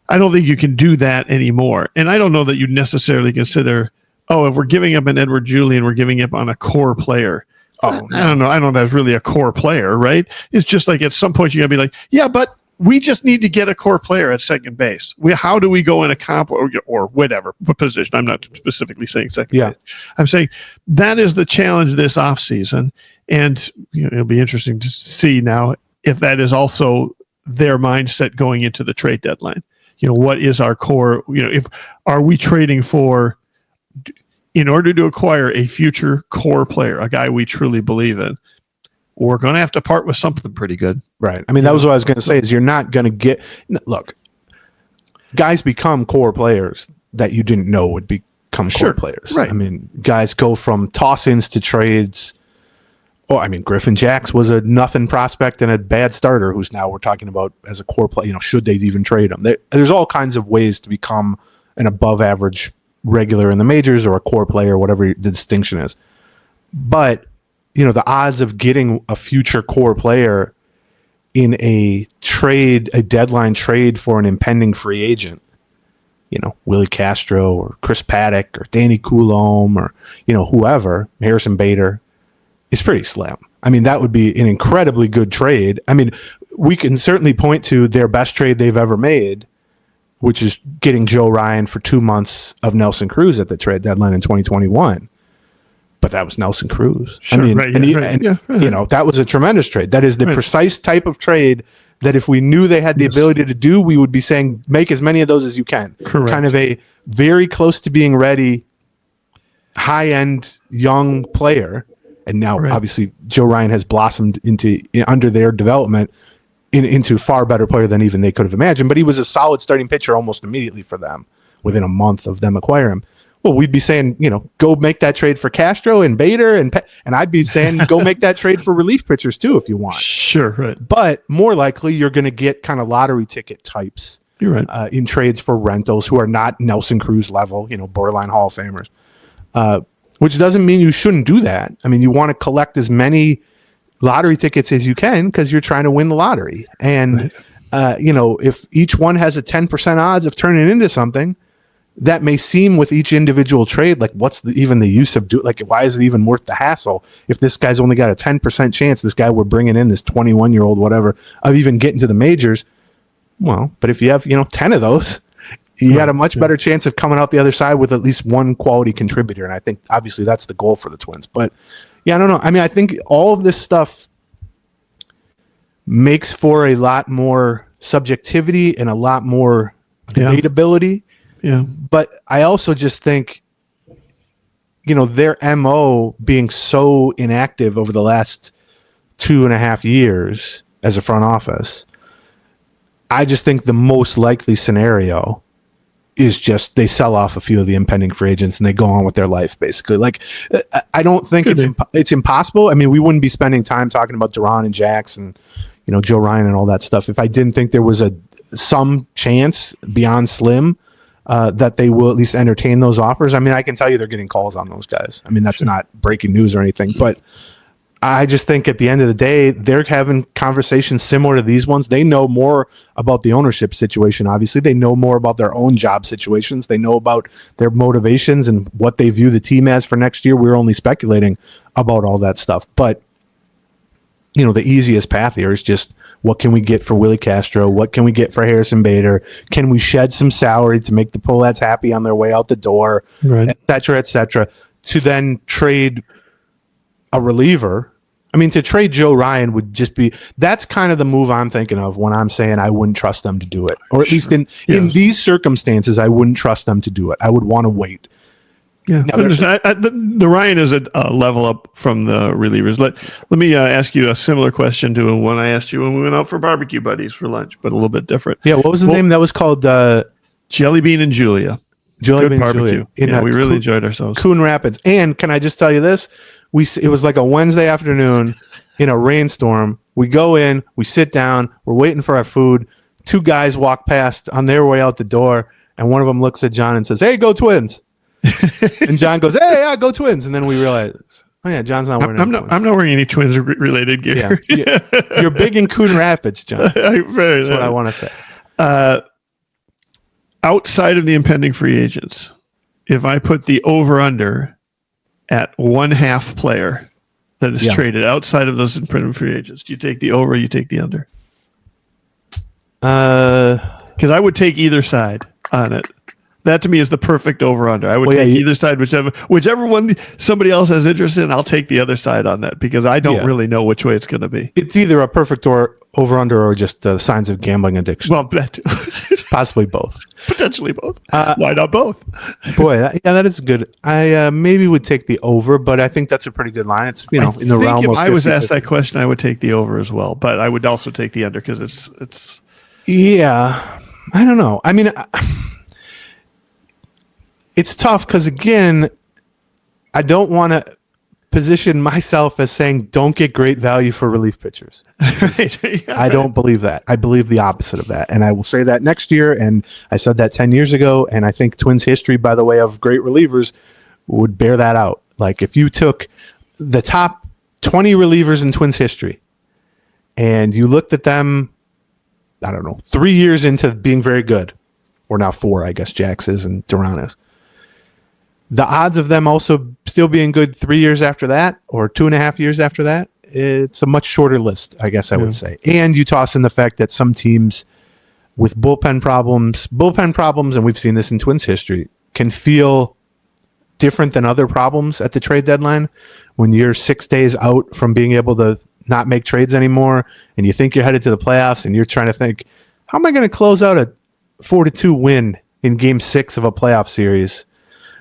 I don't think you can do that anymore. And I don't know that you'd necessarily consider, if we're giving up an Edward Julian, we're giving up on a core player. I don't know. I don't know that's really a core player, right? It's just like at some point you got to be like, yeah, but we just need to get a core player at second base. How do we go and accomplish or whatever position? I'm not specifically saying second base. I'm saying that is the challenge this offseason. And it'll be interesting to see now if that is also their mindset going into the trade deadline. What is our core? Are we trading for, in order to acquire a future core player, a guy we truly believe in, we're going to have to part with something pretty good.
Right. I mean, that was what I was going to say, is you're not going to get, look, guys become core players that you didn't know would become core players.
Right.
I mean, guys go from toss-ins to trades. Oh, I mean, Griffin Jax was a nothing prospect and a bad starter who's now we're talking about as a core player. Should they even trade him? There's all kinds of ways to become an above average regular in the majors or a core player, whatever the distinction is. But, the odds of getting a future core player in a deadline trade for an impending free agent, Willie Castro or Chris Paddock or Danny Coulomb or, whoever, Harrison Bader, is pretty slim. I mean, that would be an incredibly good trade. I mean, we can certainly point to their best trade they've ever made, which is getting Joe Ryan for 2 months of Nelson Cruz at the trade deadline in 2021. But that was Nelson Cruz.
Sure,
that was a tremendous trade. That is the precise type of trade that if we knew they had the ability to do, we would be saying, make as many of those as you can.
Correct.
Kind of a very close to being ready, high-end young player, And now,
Right.
obviously, Joe Ryan has blossomed under their development into far better player than even they could have imagined. But he was a solid starting pitcher almost immediately for them within a month of them acquiring him. Well, we'd be saying, go make that trade for Castro and Bader, and I'd be saying, go make that trade for relief pitchers too if you want.
Sure, right.
But more likely, you're going to get kind of lottery ticket types.
You're right.
In trades for rentals who are not Nelson Cruz level, borderline Hall of Famers. Which doesn't mean you shouldn't do that. I mean, you want to collect as many lottery tickets as you can because you're trying to win the lottery. And, if each one has a 10% odds of turning into something, that may seem with each individual trade, like what's even the use of why is it even worth the hassle? If this guy's only got a 10% chance, this guy we're bringing in, this 21-year-old, whatever, of even getting to the majors. Well, but if you have, 10 of those, you got a much better chance of coming out the other side with at least one quality contributor. And I think obviously that's the goal for the Twins. But yeah, I don't know. I mean, I think all of this stuff makes for a lot more subjectivity and a lot more debatability.
Yeah.
But I also just think, their MO being so inactive over the last 2.5 years as a front office, I just think the most likely scenario is just they sell off a few of the impending free agents and they go on with their life, basically. Like, I don't think it's impossible. I mean, we wouldn't be spending time talking about Duran and Jax and, Joe Ryan and all that stuff if I didn't think there was some chance beyond slim that they will at least entertain those offers. I mean, I can tell you they're getting calls on those guys. I mean, that's not breaking news or anything, but I just think at the end of the day, they're having conversations similar to these ones. They know more about the ownership situation. Obviously, they know more about their own job situations. They know about their motivations and what they view the team as for next year. We're only speculating about all that stuff. But, the easiest path here is just what can we get for Willie Castro? What can we get for Harrison Bader? Can we shed some salary to make the Pohlats happy on their way out the door,
right,
et cetera, to then trade a reliever? I mean, to trade Joe Ryan would just be, that's kind of the move I'm thinking of when I'm saying I wouldn't trust them to do it. Or at least in these circumstances, I wouldn't trust them to do it. I would want to wait.
Yeah, the Ryan is a level up from the relievers. Let me ask you a similar question to one I asked you when we went out for barbecue buddies for lunch, but a little bit different.
Yeah, what was the name? That was called
Jelly Bean and Julia.
Jelly Bean
barbecue.
Julia.
We really enjoyed ourselves.
Coon Rapids. And can I just tell you this? It was like a Wednesday afternoon in a rainstorm. We go in, we sit down, we're waiting for our food. Two guys walk past on their way out the door, and one of them looks at John and says, "Hey, go Twins!" And John goes, "Hey, yeah, go Twins!" And then we realize, oh yeah, John's not wearing.
I'm not wearing any Twins related gear.
Yeah. You're big in Coon Rapids, John. That's what I want to say.
Outside of the impending free agents, if I put the over under at 1/2 player that is traded outside of those impending free agents, do you take the over? Or you take the under? Because I would take either side on it. That to me is the perfect over-under. I would take either side, whichever one somebody else has interest in. I'll take the other side on that because I don't really know which way it's going to be.
It's either a perfect or over-under or just signs of gambling addiction.
Well,
possibly both.
Potentially both. Why not both?
Boy, that is good. I maybe would take the over, but I think that's a pretty good line. It's in the realm of. If
I was asked that question, I would take the over as well, but I would also take the under because it's.
Yeah, I don't know. I mean. It's tough because, again, I don't want to position myself as saying don't get great value for relief pitchers. I don't believe that. I believe the opposite of that. And I will say that next year, and I said that 10 years ago, and I think Twins history, by the way, of great relievers would bear that out. Like if you took the top 20 relievers in Twins history and you looked at them, I don't know, 3 years into being very good, or now 4, I guess Jax is and Duran is. The odds of them also still being good 3 years after that or 2.5 years after that, it's a much shorter list, I guess I would say. And you toss in the fact that some teams with bullpen problems, and we've seen this in Twins history, can feel different than other problems at the trade deadline when you're 6 days out from being able to not make trades anymore and you think you're headed to the playoffs and you're trying to think, how am I going to close out a 4-2 win in game 6 of a playoff series?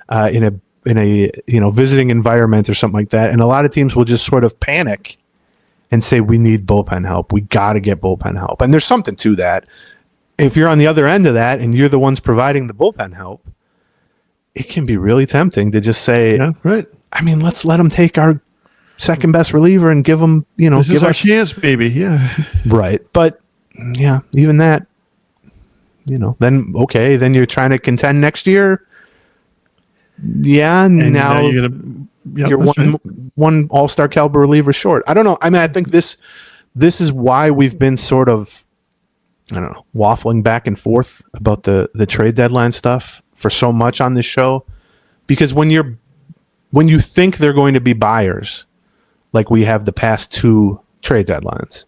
In visiting environment or something like that, and a lot of teams will just sort of panic and say, we need bullpen help. We got to get bullpen help. And there's something to that. If you're on the other end of that and you're the ones providing the bullpen help, it can be really tempting to just say,
yeah, right.
I mean, let's let them take our second best reliever and give them,
this
give
is our
us
chance, baby. Yeah.
right. But yeah, even that, then okay, then you're trying to contend next year. Yeah,
And
now
you're
one all-star caliber reliever short. I don't know. I mean, I think this is why we've been sort of, I don't know, waffling back and forth about the trade deadline stuff for so much on this show, because when you think they're going to be buyers, like we have the past two trade deadlines,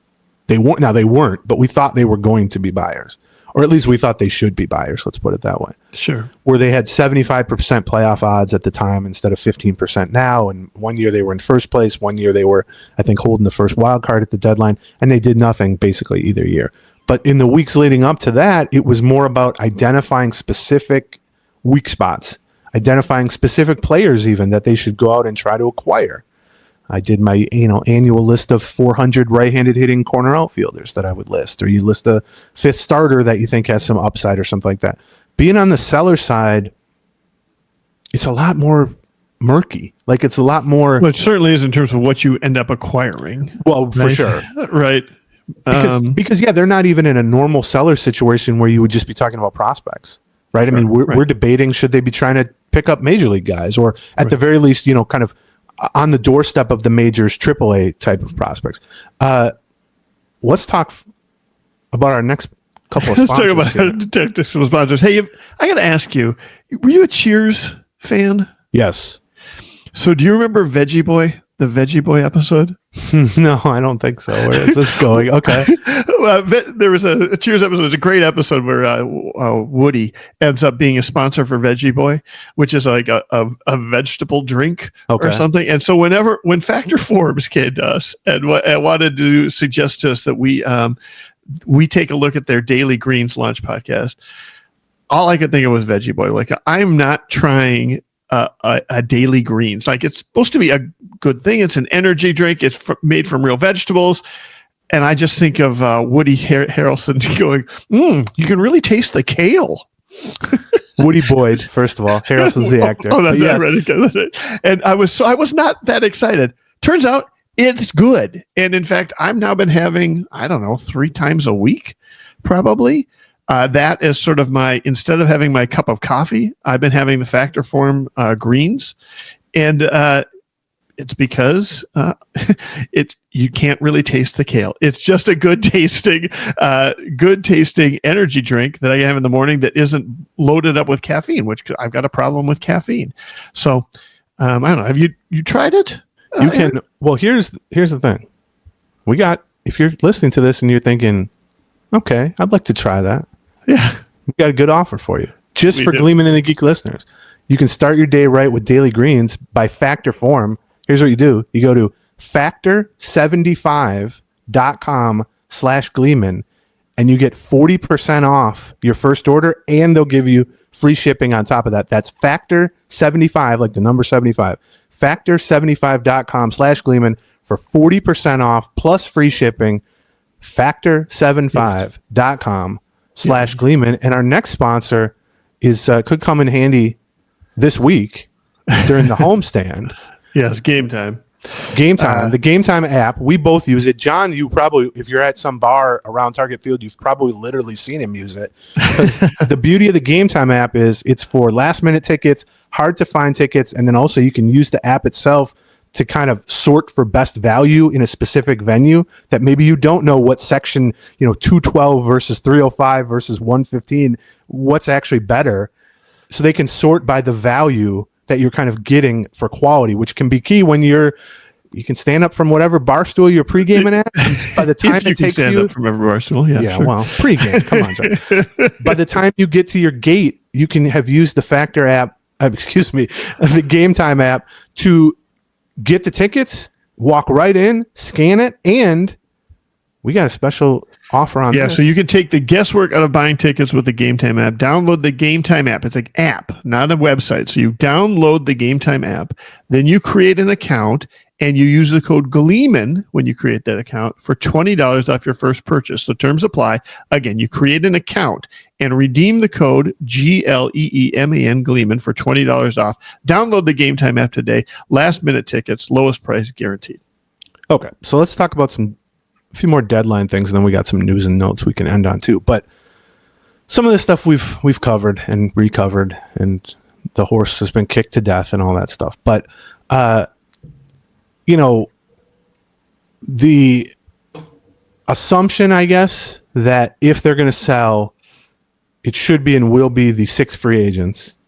they weren't, but we thought they were going to be buyers, or at least we thought they should be buyers. Let's put it that way.
Sure.
Where they had 75% playoff odds at the time instead of 15% now. And one year they were in first place. One year they were, I think, holding the first wild card at the deadline, and they did nothing basically either year. But in the weeks leading up to that, it was more about identifying specific weak spots, identifying specific players even that they should go out and try to acquire. I did my annual list of 400 right-handed hitting corner outfielders that I would list, or you list a fifth starter that you think has some upside or something like that. Being on the seller side, it's a lot more murky. Like, it's a lot more.
Well, it certainly is in terms of what you end up acquiring.
Well, for sure.
Right.
Because they're not even in a normal seller situation where you would just be talking about prospects, right?
Sure,
I mean, we're debating, should they be trying to pick up major league guys, or at the very least, kind of on the doorstep of the majors, AAA type of prospects. Let's talk about our next couple of sponsors.
Let's talk about some sponsors. Hey, I got to ask you, were you a Cheers fan?
Yes.
So do you remember Veggie Boy, the Veggie Boy episode?
No, I don't think so. Where is this going? Okay.
There was a Cheers episode. It was a great episode where Woody ends up being a sponsor for Veggie Boy, which is like a vegetable drink or something. And so when Factor Forbes came to us and wanted to suggest to us that we take a look at their Daily Greens launch podcast, all I could think of was Veggie Boy. Like, I'm not trying a Daily Greens. Like, it's supposed to be a good thing. It's an energy drink. It's made from real vegetables. And I just think of Woody Harrelson going, you can really taste the kale.
Woody Boyd, first of all. Harrelson's the actor.
Oh, that's right. And I was not that excited. Turns out it's good. And in fact, I've now been having, 3 times a week, probably. That is sort of instead of having my cup of coffee, I've been having the Factor Form greens. And it's because you can't really taste the kale. It's just a good tasting energy drink that I have in the morning that isn't loaded up with caffeine, which I've got a problem with caffeine. So I don't know. Have you tried it?
You can. Well, here's the thing. If you're listening to this and you're thinking, okay, I'd like to try that.
Yeah,
we've got a good offer for you. Just for Gleeman and the Geek listeners. You can start your day right with Daily Greens by Factor Form. Here's what you do. You go to factor75.com/Gleeman and you get 40% off your first order, and they'll give you free shipping on top of that. That's Factor75, like the number 75. Factor75.com/Gleeman for 40% off plus free shipping. Factor75.com/Gleeman. And our next sponsor could come in handy this week during the homestand.
Yes, Game Time.
Game Time, the Game Time app. We both use it. John, you probably, if you're at some bar around Target Field, you've probably literally seen him use it. Because the beauty of the Game Time app is it's for last minute tickets, hard to find tickets, and then also you can use the app itself to kind of sort for best value in a specific venue that maybe you don't know what section, 212 versus 305 versus 115, what's actually better. So they can sort by the value that you're kind of getting for quality, which can be key when you can stand up from whatever bar stool you're pre-gaming at. By the time
it takes you up from every bar stool, sure.
Well, pre-game, come on, John. By the time you get to your gate, you can have used the Factor app, the Game Time app to get the tickets, walk right in, scan it, and we got a special offer on
Yeah,
this.
so you can take the guesswork out of buying tickets with the Game Time app. Download the Game Time app. It's an app, not a website. So you download the Game Time app, then you create an account, and you use the code Gleeman when you create that account for $20 off your first purchase. The terms apply. Again, you create an account and redeem the code GLEEMAN Gleeman for $20 off. Download the Game Time app today. Last minute tickets, lowest price guaranteed.
Okay, so let's talk about a few more deadline things, and then we got some news and notes we can end on too. But some of this stuff we've covered and recovered, and the horse has been kicked to death and all that stuff. But the assumption, I guess, that if they're going to sell, it should be and will be the 6 free agents.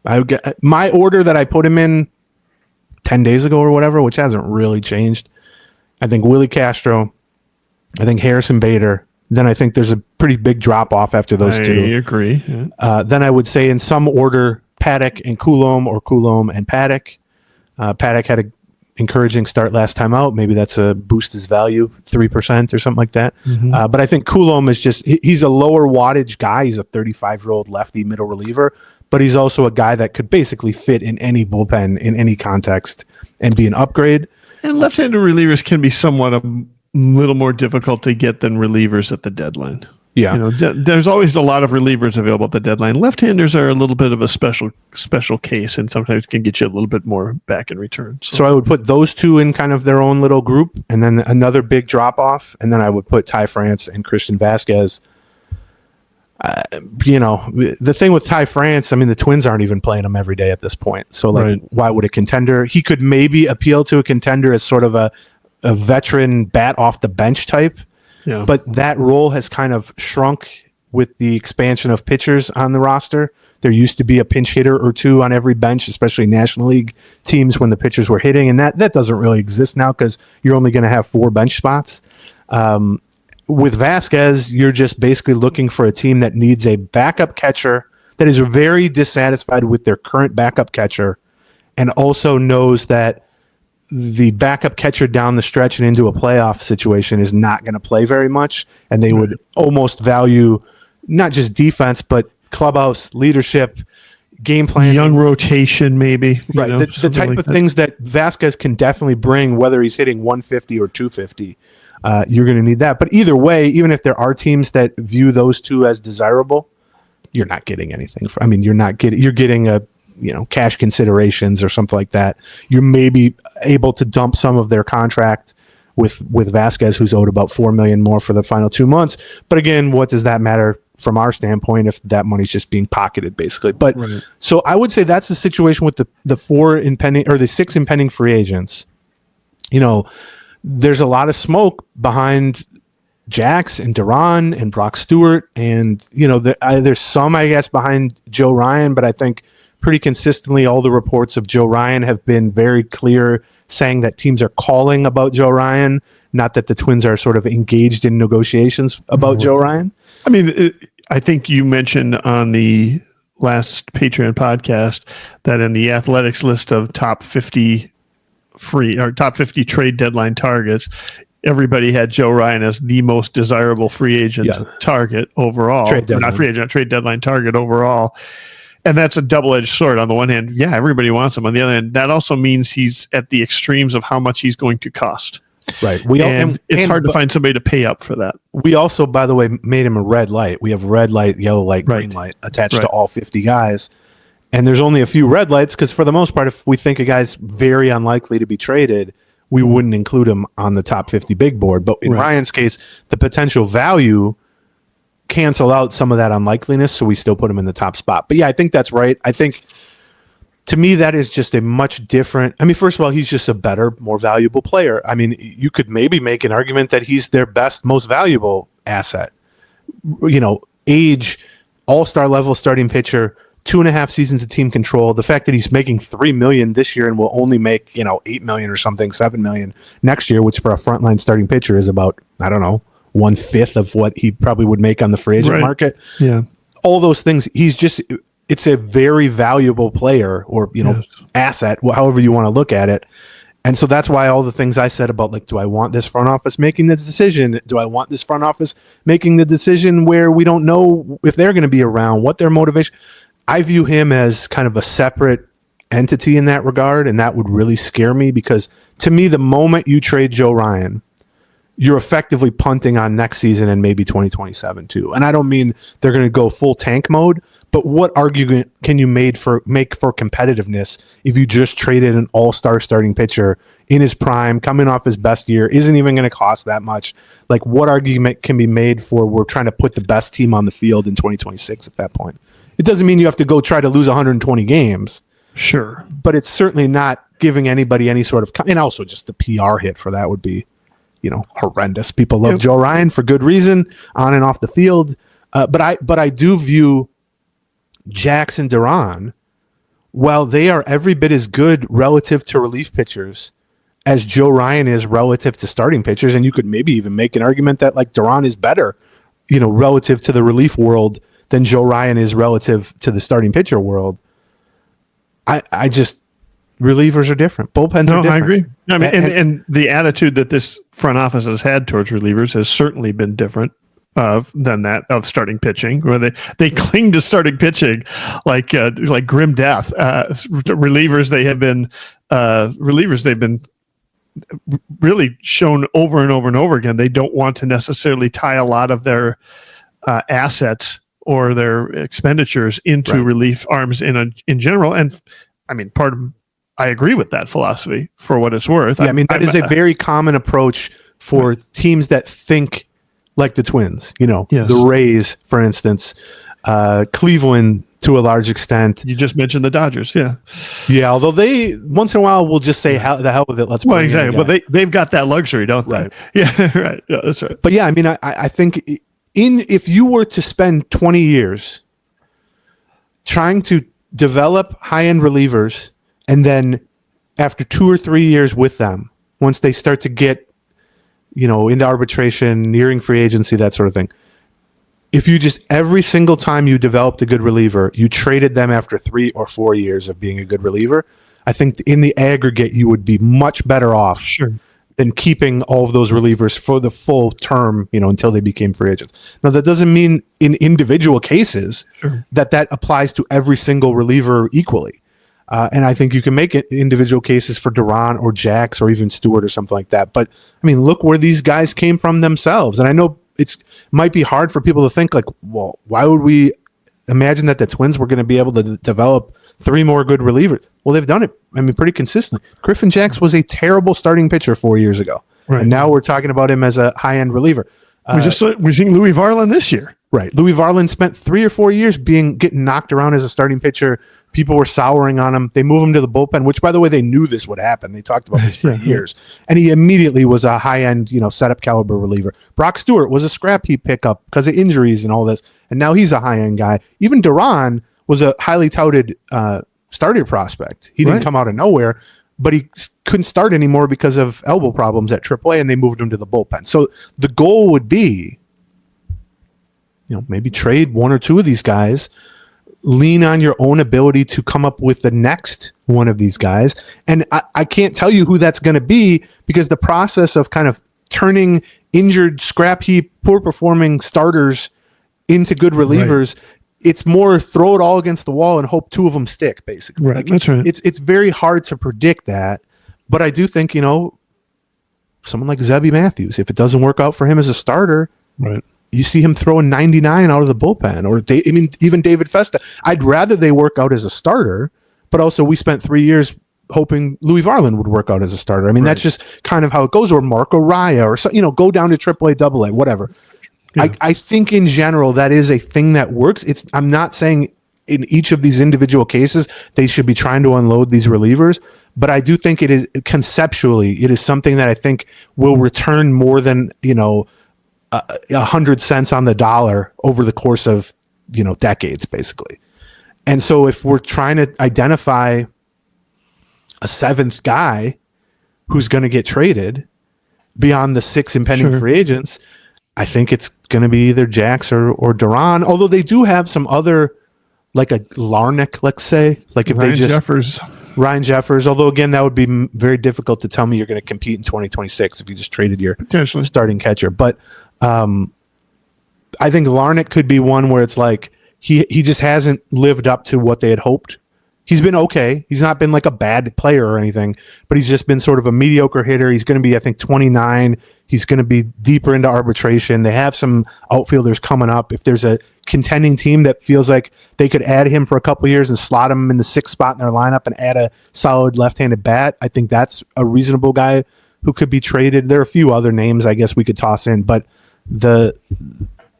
I get my order that I put him in 10 days ago or whatever, which hasn't really changed. I think Willie Castro, I think Harrison Bader. Then I think there's a pretty big drop off after those two.
I agree. Yeah.
Then I would say in some order, Paddock and Coulomb, or Coulomb and Paddock. Paddock had an encouraging start last time out. Maybe that's a boost his value 3% or something like that.
Mm-hmm.
But I think Coulomb is he's a lower wattage guy. He's a 35-year-old lefty middle reliever, but he's also a guy that could basically fit in any bullpen in any context and be an upgrade.
And left-handed relievers can be somewhat a little more difficult to get than relievers at the deadline.
Yeah.
There's always a lot of relievers available at the deadline. Left-handers are a little bit of a special case, and sometimes can get you a little bit more back in return.
So I would put those two in kind of their own little group, and then another big drop-off, and then I would put Ty France and Christian Vasquez. The thing with Ty France, I mean, the Twins aren't even playing him every day at this point. So, Why would a contender? He could maybe appeal to a contender as sort of a veteran bat off the bench type.
Yeah.
But that role has kind of shrunk with the expansion of pitchers on the roster. There used to be a pinch hitter or two on every bench, especially National League teams when the pitchers were hitting. And that doesn't really exist now because you're only going to have 4 bench spots. With Vasquez, you're just basically looking for a team that needs a backup catcher that is very dissatisfied with their current backup catcher and also knows that the backup catcher down the stretch and into a playoff situation is not going to play very much. And they would almost value not just defense, but clubhouse leadership, game plan,
young rotation, maybe.
Right. The type of things that Vasquez can definitely bring, whether he's hitting 150 or 250. You're going to need that. But either way, even if there are teams that view those two as desirable, you're not getting anything. You're getting cash considerations or something like that. You're maybe able to dump some of their contract with Vasquez, who's owed about $4 million more for the final 2 months. But again, what does that matter from our standpoint if that money's just being pocketed, basically? But right. So I would say that's the situation with the 4 impending or the 6 impending free agents. There's a lot of smoke behind Jax and Duran and Brock Stewart, and there's some, I guess, behind Joe Ryan, but I think pretty consistently all the reports of Joe Ryan have been very clear, saying that teams are calling about Joe Ryan, not that the Twins are sort of engaged in negotiations about Joe Ryan.
I mean, I think you mentioned on the last Patreon podcast that in the Athletics list of top 50 top 50 trade deadline targets, everybody had Joe Ryan as the most desirable free agent target overall. Trade deadline target overall. And that's a double-edged sword. On the one hand, yeah, everybody wants him. On the other hand, that also means he's at the extremes of how much he's going to cost.
Right.
It's hard to find somebody to pay up for that.
We also, by the way, made him a red light. We have red light, yellow light, green light attached to all 50 guys. And there's only a few red lights because for the most part, if we think a guy's very unlikely to be traded, we wouldn't include him on the top 50 big board. But in Ryan's case, the potential value cancel out some of that unlikeliness, so we still put him in the top spot. But yeah, I think that's right. I think to me that is just a much different. I mean, first of all, he's just a better, more valuable player. I mean, you could maybe make an argument that he's their best, most valuable asset. Age, all-star level starting pitcher, 2.5 seasons of team control. The fact that he's making $3 million this year and will only make $8 million or something, $7 million next year, which for a frontline starting pitcher is about 1/5 of what he probably would make on the free agent market.
Yeah,
all those things. It's a very valuable player or asset, however you want to look at it. And so that's why all the things I said about, like, do I want this front office making this decision? Do I want this front office making the decision where we don't know if they're going to be around, what their motivation? I view him as kind of a separate entity in that regard, and that would really scare me, because to me, the moment you trade Joe Ryan, you're effectively punting on next season and maybe 2027 too. And I don't mean they're going to go full tank mode, but what argument can you make for competitiveness if you just traded an all-star starting pitcher in his prime, coming off his best year, isn't even going to cost that much? Like, what argument can be made for we're trying to put the best team on the field in 2026 at that point? It doesn't mean you have to go try to lose 120 games.
Sure.
But it's certainly not giving anybody any sort of, and also just the PR hit for that would be, horrendous. People love Joe Ryan for good reason on and off the field. But I do view Jax and Duran, while they are every bit as good relative to relief pitchers as Joe Ryan is relative to starting pitchers, and you could maybe even make an argument that, like, Duran is better, relative to the relief world than Joe Ryan is relative to the starting pitcher world. I just, relievers are different. Bullpens are different.
I agree. I mean, and the attitude that this front office has had towards relievers has certainly been different than that of starting pitching, where they cling to starting pitching like grim death. Relievers they've been really shown over and over and over again. They don't want to necessarily tie a lot of their assets or their expenditures into relief arms in general. And I mean, I agree with that philosophy for what it's worth.
Yeah, that is a very common approach for teams that think like the Twins,
Yes.
The Rays, for instance, Cleveland to a large extent.
You just mentioned the Dodgers. Yeah.
Yeah. Although they once in a while will just say, the hell with it. Let's
well, exactly. But they've got that luxury, don't they?
Right.
Yeah. Right. Yeah, that's right.
But yeah, I think if you were to spend 20 years trying to develop high-end relievers, and then after 2 or 3 years with them, once they start to get, into arbitration, nearing free agency, that sort of thing, if you just, every single time you developed a good reliever, you traded them after 3 or 4 years of being a good reliever, I think in the aggregate, you would be much better off than keeping all of those relievers for the full term, until they became free agents. Now, that doesn't mean in individual cases that applies to every single reliever equally. And I think you can make it individual cases for Duran or Jax or even Stewart or something like that. But look where these guys came from themselves. And I know might be hard for people to think, like, well, why would we imagine that the Twins were going to be able to develop 3 more good relievers? Well, they've done it, pretty consistently. Griffin Jax was a terrible starting pitcher 4 years ago. Right. And now we're talking about him as a high-end reliever.
We're seeing Louis Varland this year.
Right. Louis Varland spent 3 or 4 years getting knocked around as a starting pitcher. People were souring on him. They moved him to the bullpen, which, by the way, they knew this would happen. They talked about this for years. And he immediately was a high-end, setup caliber reliever. Brock Stewart was a scrap heap pickup because of injuries and all this. And now he's a high-end guy. Even Duran was a highly touted starter prospect. He didn't come out of nowhere, but he couldn't start anymore because of elbow problems at AAA, and they moved him to the bullpen. So the goal would be, maybe trade 1 or 2 of these guys, lean on your own ability to come up with the next one of these guys. And I can't tell you who that's going to be, because the process of kind of turning injured, scrap heap, poor performing starters into good relievers, it's more throw it all against the wall and hope 2 of them stick, basically.
Right. That's right.
It's very hard to predict that. But I do think, someone like Zebby Matthews, if it doesn't work out for him as a starter, you see him throwing 99 out of the bullpen, or even David Festa. I'd rather they work out as a starter, but also we spent 3 years hoping Louis Varland would work out as a starter. That's just kind of how it goes. Or Marco Raya, or go down to AAA, AA, whatever. Yeah. I think in general that is a thing that works. I'm not saying in each of these individual cases they should be trying to unload these relievers, but I do think it is conceptually, it is something that I think will return more than 100 cents on the dollar over the course of decades, basically. And so if we're trying to identify a 7th guy who's going to get traded beyond the 6 impending free agents, I think it's going to be either Jax or Duran, although they do have some other, like a Larnach, let's say, like if
Ryan
they just
Jeffers.
Ryan Jeffers, although again, that would be very difficult to tell me you're going to compete in 2026 if you just traded your starting catcher. But I think Larnach could be one where it's like he just hasn't lived up to what they had hoped. He's been okay. He's not been like a bad player or anything, but he's just been sort of a mediocre hitter. He's going to be, I think, 29. He's going to be deeper into arbitration. They have some outfielders coming up. If there's a contending team that feels like they could add him for a couple of years and slot him in the 6th spot in their lineup and add a solid left-handed bat, I think that's a reasonable guy who could be traded. There are a few other names I guess we could toss in, but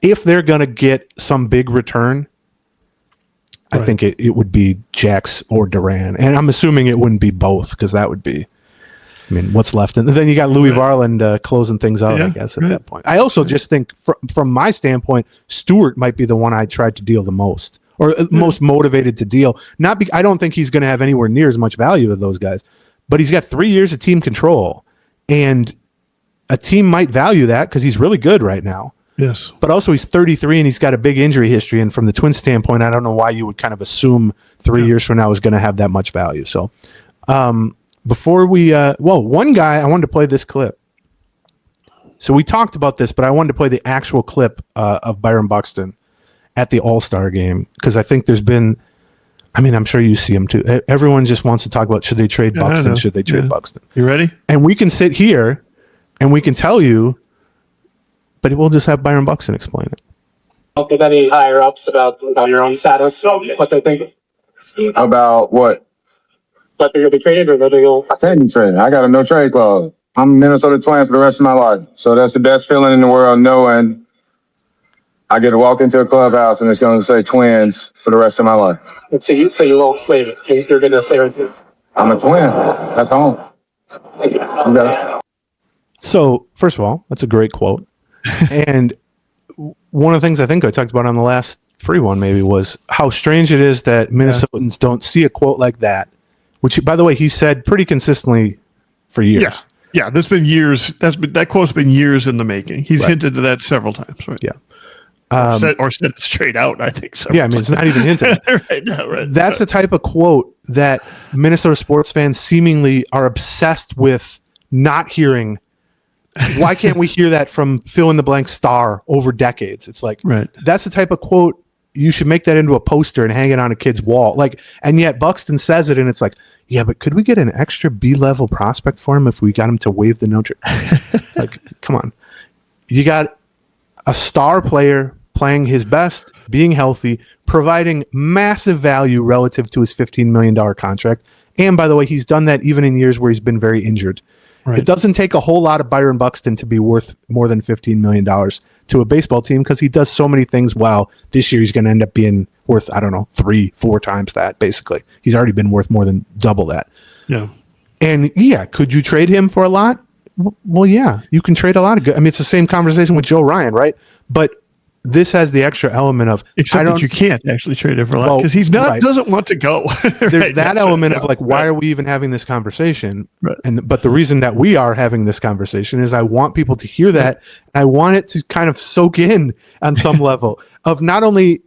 if they're going to get some big return, I think it would be Jax or Duran. And I'm assuming it wouldn't be both because that would be, I mean, what's left? And then you got Louis Varland closing things out, I guess, at that point. I also just think from my standpoint, Stewart might be the one I tried to deal the most or most motivated to deal. I don't think he's going to have anywhere near as much value as those guys, but he's got 3 years of team control. And a team might value that because he's really good right now.
Yes. But
also he's 33 and he's got a big injury history. And from the Twins standpoint, I don't know why you would kind of assume 3 years from now is going to have that much value. So before we, one guy, I wanted to play this clip. So we talked about this, but I wanted to play the actual clip of Byron Buxton at the All-Star game because I think there's been, I mean, I'm sure you see him too. Everyone just wants to talk about should they trade Buxton? Should they trade Buxton?
You ready?
And we can sit here and we can tell you, but we'll just have Byron Buxton explain it.
Don't think any higher ups about your own status, what they think.
About what?
Whether you'll be traded or whether you'll.
I can't be traded. I got a no trade clause. I'm a Minnesota Twin for the rest of my life. So that's the best feeling in the world, knowing I get to walk into a clubhouse and it's going to say Twins for the rest of my life.
So you won't wait. You're going to stay with it.
I'm a Twin. That's home.
Thank you.
Okay.
So, first of all, that's a great quote. And one of the things I think I talked about on the last free one maybe was how strange it is that Minnesotans don't see a quote like that, which, by the way, he said pretty consistently for years.
Yeah, there's been years. That quote's been years in the making. He's hinted to that several times, right?
Yeah.
Or said it straight out, I think.
Yeah, I mean, it's not even hinted at.
right.
That's the type of quote that Minnesota sports fans seemingly are obsessed with not hearing. Why can't we hear that from fill in the blank star over decades? It's like, that's the type of quote you should make that into a poster and hang it on a kid's wall. Like, and yet Buxton says it and it's like, yeah, but could we get an extra B-level prospect for him if we got him to waive the no trade? Like, come on. You got a star player playing his best, being healthy, providing massive value relative to his $15 million contract. And by the way, he's done that even in years where he's been very injured. It doesn't take a whole lot of Byron Buxton to be worth more than $15 million to a baseball team because he does so many things well. This year he's going to end up being worth, I don't know, 3-4 times that, basically. He's already been worth more than double that.
Yeah.
And yeah, could you trade him for a lot? Well, yeah, you can trade a lot of good. I mean, it's the same conversation with Joe Ryan, right? But this has the extra element of
that you can't actually trade it for a lot because he's not doesn't want to go.
There's that element of like, why are we even having this conversation? But the reason that we are having this conversation is I want people to hear that. I want it to kind of soak in on some level of not only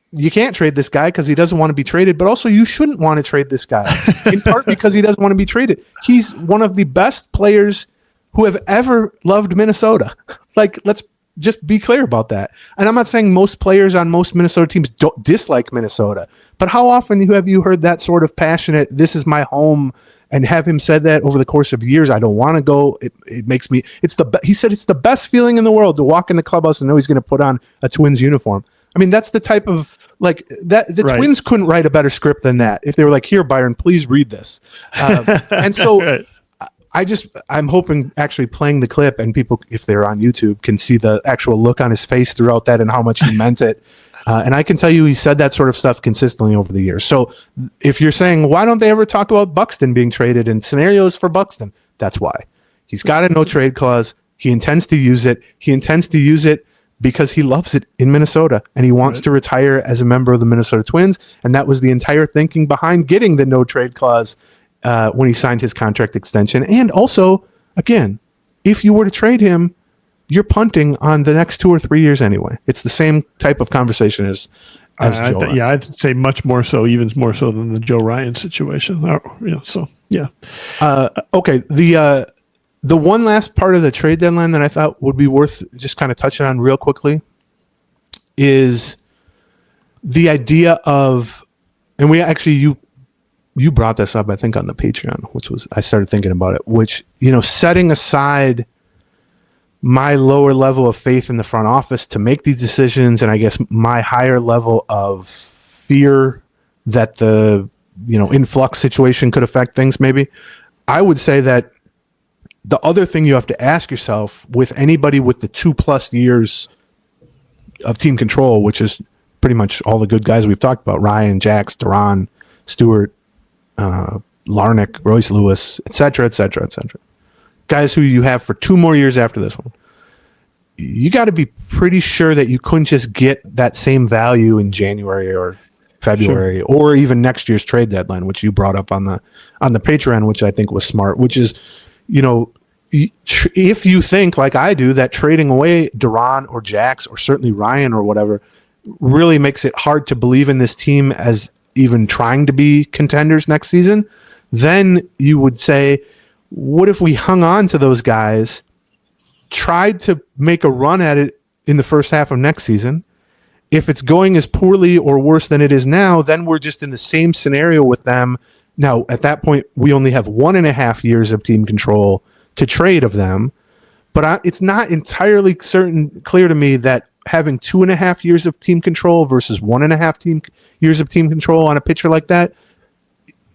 you can't trade this guy because he doesn't want to be traded, but also you shouldn't want to trade this guy in part because he doesn't want to be traded. He's one of the best players who have ever loved Minnesota. Like, let's just be clear about that. And I'm not saying most players on most Minnesota teams don't dislike Minnesota, but how often have you heard that sort of passionate, this is my home, and have him said that over the course of years? I don't want to go. It makes me, he said it's the best feeling in the world to walk in the clubhouse and know he's going to put on a Twins uniform. I mean, that's the type of, like, that the Twins couldn't write a better script than that. If they were like, here, Byron, please read this. And so I'm hoping actually playing the clip and people, if they're on YouTube, can see the actual look on his face throughout that and how much he meant it. And I can tell you he said that sort of stuff consistently over the years. So if you're saying, why don't they ever talk about Buxton being traded and scenarios for Buxton? That's why. He's got a no trade clause. He intends to use it. He intends to use it because he loves it in Minnesota and he wants to retire as a member of the Minnesota Twins. And that was the entire thinking behind getting the no trade clause when he signed his contract extension. And also, again, if you were to trade him, you're punting on the next 2 or 3 years anyway. It's the same type of conversation as as Joe Ryan.
Yeah, I'd say much more so, even more so than the Joe Ryan situation. So yeah.
Okay. The one last part of the trade deadline that I thought would be worth just kind of touching on real quickly is the idea of, and we actually, you brought this up, I think, on the Patreon, which was, I started thinking about it, which, setting aside my lower level of faith in the front office to make these decisions, and I guess my higher level of fear that the, influx situation could affect things maybe, I would say that the other thing you have to ask yourself with anybody with the 2+ years of team control, which is pretty much all the good guys we've talked about, Ryan, Jax, Duran, Stewart, Larnach, Royce Lewis, et cetera, guys who you have for 2 more years after this one, you got to be pretty sure that you couldn't just get that same value in January or February or even next year's trade deadline, which you brought up on the Patreon, which I think was smart, which is, if you think like I do that trading away Duran or Jax or certainly Ryan or whatever really makes it hard to believe in this team as even trying to be contenders next season, then you would say, what if we hung on to those guys, tried to make a run at it in the first half of next season? If it's going as poorly or worse than it is now, then we're just in the same scenario with them. Now, at that point, we only have 1.5 years of team control to trade of them. But it's not entirely clear to me that having 2.5 years of team control versus 1.5 years of team control on a pitcher like that,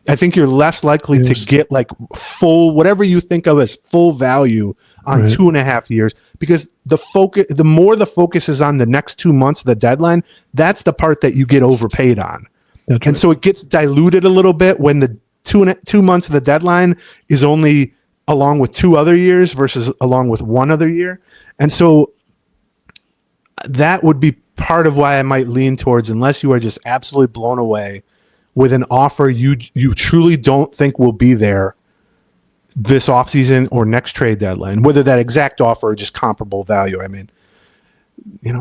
I think you're less likely to get like full, whatever you think of as full value on 2.5 years, because the more the focus is on the next 2 months of the deadline, that's the part that you get overpaid on. And so it gets diluted a little bit when the 2 months of the deadline is only along with 2 other years versus along with 1 other year. And so that would be part of why I might lean towards, unless you are just absolutely blown away with an offer you truly don't think will be there this offseason or next trade deadline, whether that exact offer or just comparable value. I mean,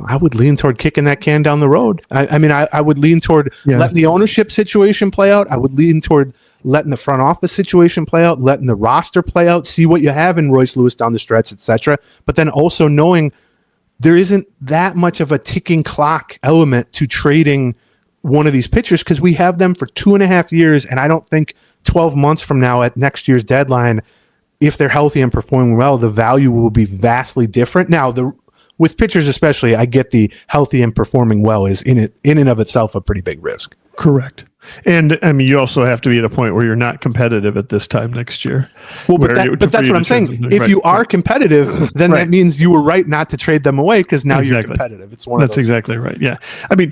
I would lean toward kicking that can down the road. I would lean toward letting the ownership situation play out. I would lean toward letting the front office situation play out, letting the roster play out, see what you have in Royce Lewis down the stretch, etc. But then also knowing there isn't that much of a ticking clock element to trading one of these pitchers, because we have them for 2.5 years, and I don't think 12 months from now at next year's deadline, if they're healthy and performing well, the value will be vastly different. Now, with pitchers especially, I get the healthy and performing well is in and of itself a pretty big risk.
Correct. And I mean, you also have to be at a point where you're not competitive at this time next year.
Well, but that's what I'm saying. If you are competitive, then that means you were right not to trade them away, because now you're competitive. It's one of those.
That's exactly right. Yeah. I mean,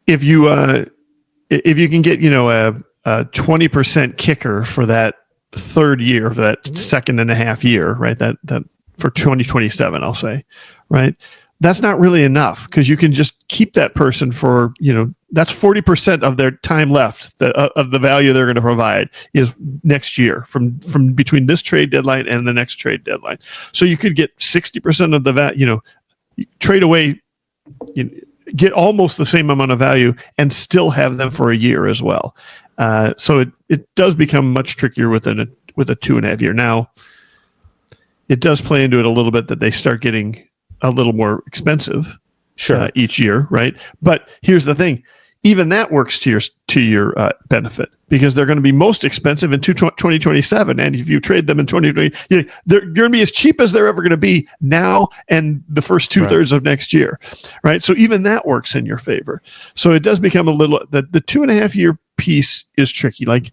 if you can get, a 20% kicker for that third year, for that 2.5 year, right? That for 2027, I'll say, right? That's not really enough, because you can just keep that person for, that's 40% of their time left of the value they're going to provide is next year from between this trade deadline and the next trade deadline. So you could get 60% of the value, trade away, get almost the same amount of value and still have them for a year as well. So it does become much trickier with a 2.5 year. Now, it does play into it a little bit that they start getting a little more expensive each year, right? But here's the thing. Even that works to your benefit, because they're going to be most expensive in 2027. And if you trade them in 2020, they're going to be as cheap as they're ever going to be now and the first 2/3 of next year, right? So even that works in your favor. So it does become a little, the 2.5 year piece is tricky. Like,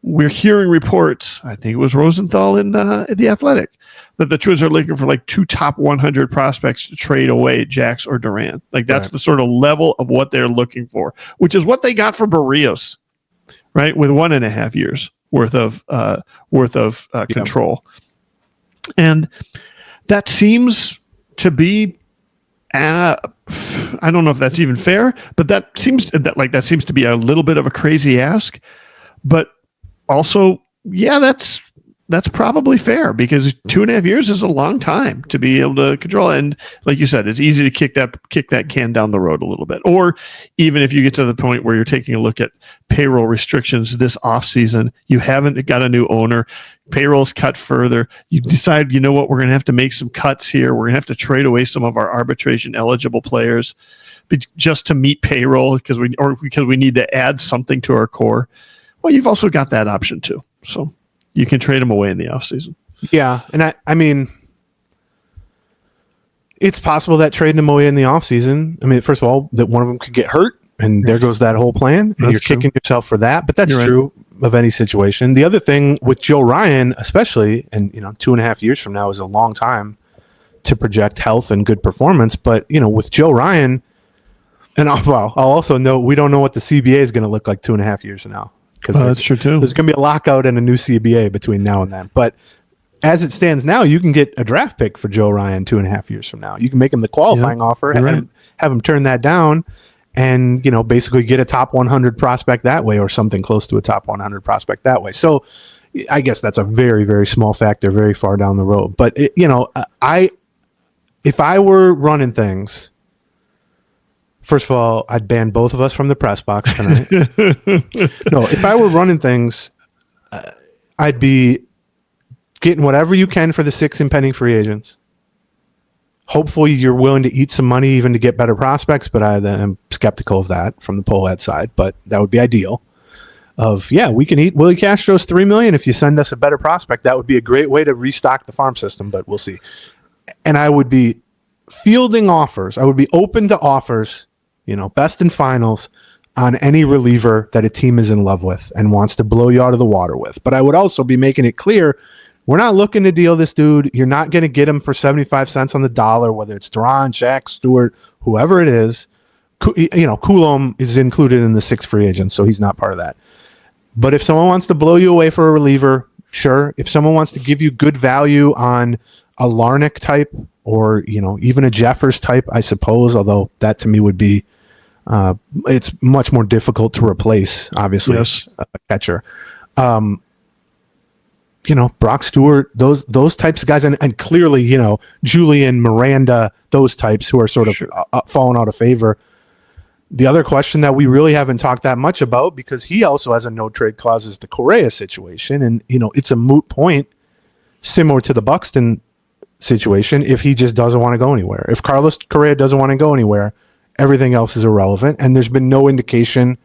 we're hearing reports, I think it was Rosenthal in The Athletic, that the Twins are looking for like 2 top 100 prospects to trade away Jax or Duran. Like, that's the sort of level of what they're looking for, which is what they got for Barrios, right? With 1.5 years worth of control. And that seems to be, I don't know if that's even fair, but that seems to be a little bit of a crazy ask. But also, that's that's probably fair because 2.5 years is a long time to be able to control. And like you said, it's easy to kick that can down the road a little bit. Or even if you get to the point where you're taking a look at payroll restrictions this offseason, you haven't got a new owner, payroll's cut further. You decide, you know what, we're going to have to make some cuts here. We're going to have to trade away some of our arbitration eligible players just to meet payroll because we need to add something to our core. Well, you've also got that option too. So you can trade them away in the offseason.
Yeah, and I mean, it's possible that trading them away in the offseason, I mean, first of all, that one of them could get hurt, and there goes that whole plan, and you're kicking yourself for that, but that's true of any situation. The other thing with Joe Ryan, especially, and 2.5 years from now is a long time to project health and good performance, but, with Joe Ryan, and I'll also note, we don't know what the CBA is going to look like 2.5 years from now. Because
that's true too.
There's going to be a lockout and a new CBA between now and then. But as it stands now, you can get a draft pick for Joe Ryan 2.5 years from now. You can make him the qualifying offer, have him turn that down, and basically get a top 100 prospect that way, or something close to a top 100 prospect that way. So I guess that's a very, very small factor, very far down the road. But if I were running things. First of all, I'd ban both of us from the press box tonight. No, if I were running things, I'd be getting whatever you can for the 6 impending free agents. Hopefully, you're willing to eat some money even to get better prospects, but I'm skeptical of that from the Polead side. But that would be ideal. We can eat Willie Castro's $3 million if you send us a better prospect. That would be a great way to restock the farm system, but we'll see. And I would be fielding offers. I would be open to offers. Best in finals on any reliever that a team is in love with and wants to blow you out of the water with. But I would also be making it clear, we're not looking to deal this dude. You're not going to get him for 75 cents on the dollar, whether it's Duran, Jax, Stewart, whoever it is. Coulomb is included in the 6 free agents, so he's not part of that. But if someone wants to blow you away for a reliever, sure. If someone wants to give you good value on a Larnach type or, even a Jeffers type, I suppose, although that to me would be it's much more difficult to replace, obviously, a catcher. Brock Stewart, those types of guys, and clearly, Julian, Miranda, those types who are sort of falling out of favor. The other question that we really haven't talked that much about, because he also has a no trade clause, is the Correa situation, and it's a moot point, similar to the Buxton situation, if he just doesn't want to go anywhere. If Carlos Correa doesn't want to go anywhere, everything else is irrelevant, and there's been no indication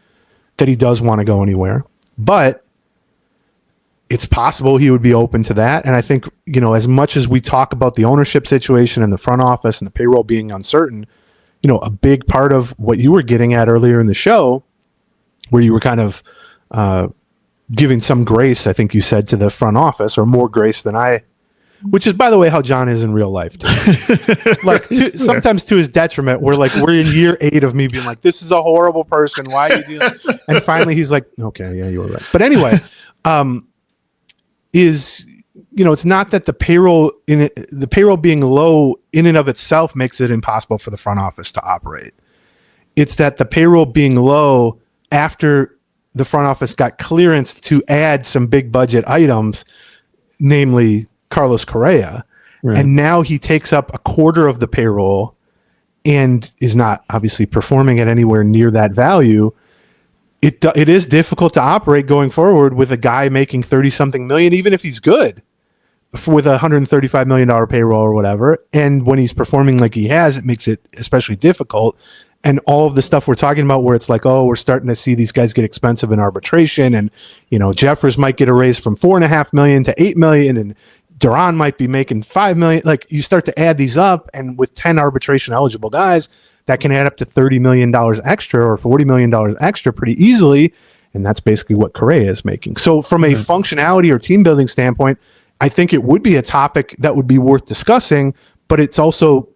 that he does want to go anywhere. But it's possible he would be open to that. And I think, as much as we talk about the ownership situation and the front office and the payroll being uncertain, a big part of what you were getting at earlier in the show, where you were kind of giving some grace, I think you said, to the front office, or more grace than I, which is, by the way, how John is in real life too. Sometimes to his detriment. We're in year 8 of me being like, this is a horrible person. Why are you doing that? And finally he's like, okay, yeah, you were right. But anyway, it's not that the payroll being low in and of itself makes it impossible for the front office to operate. It's that the payroll being low after the front office got clearance to add some big budget items, namely Carlos Correa, and now he takes up a quarter of the payroll and is not obviously performing at anywhere near that value. It is difficult to operate going forward with a guy making 30-something million, even if he's good, with a $135 million payroll or whatever. And when he's performing like he has, it makes it especially difficult. And all of the stuff we're talking about where it's like, oh, we're starting to see these guys get expensive in arbitration. And, Jeffers might get a raise from $4.5 million to $8 million. And Duran might be making $5 million. Like, you start to add these up, and with 10 arbitration eligible guys, that can add up to $30 million extra or $40 million extra pretty easily. And that's basically what Correa is making. So from a functionality or team building standpoint, I think it would be a topic that would be worth discussing, but it's also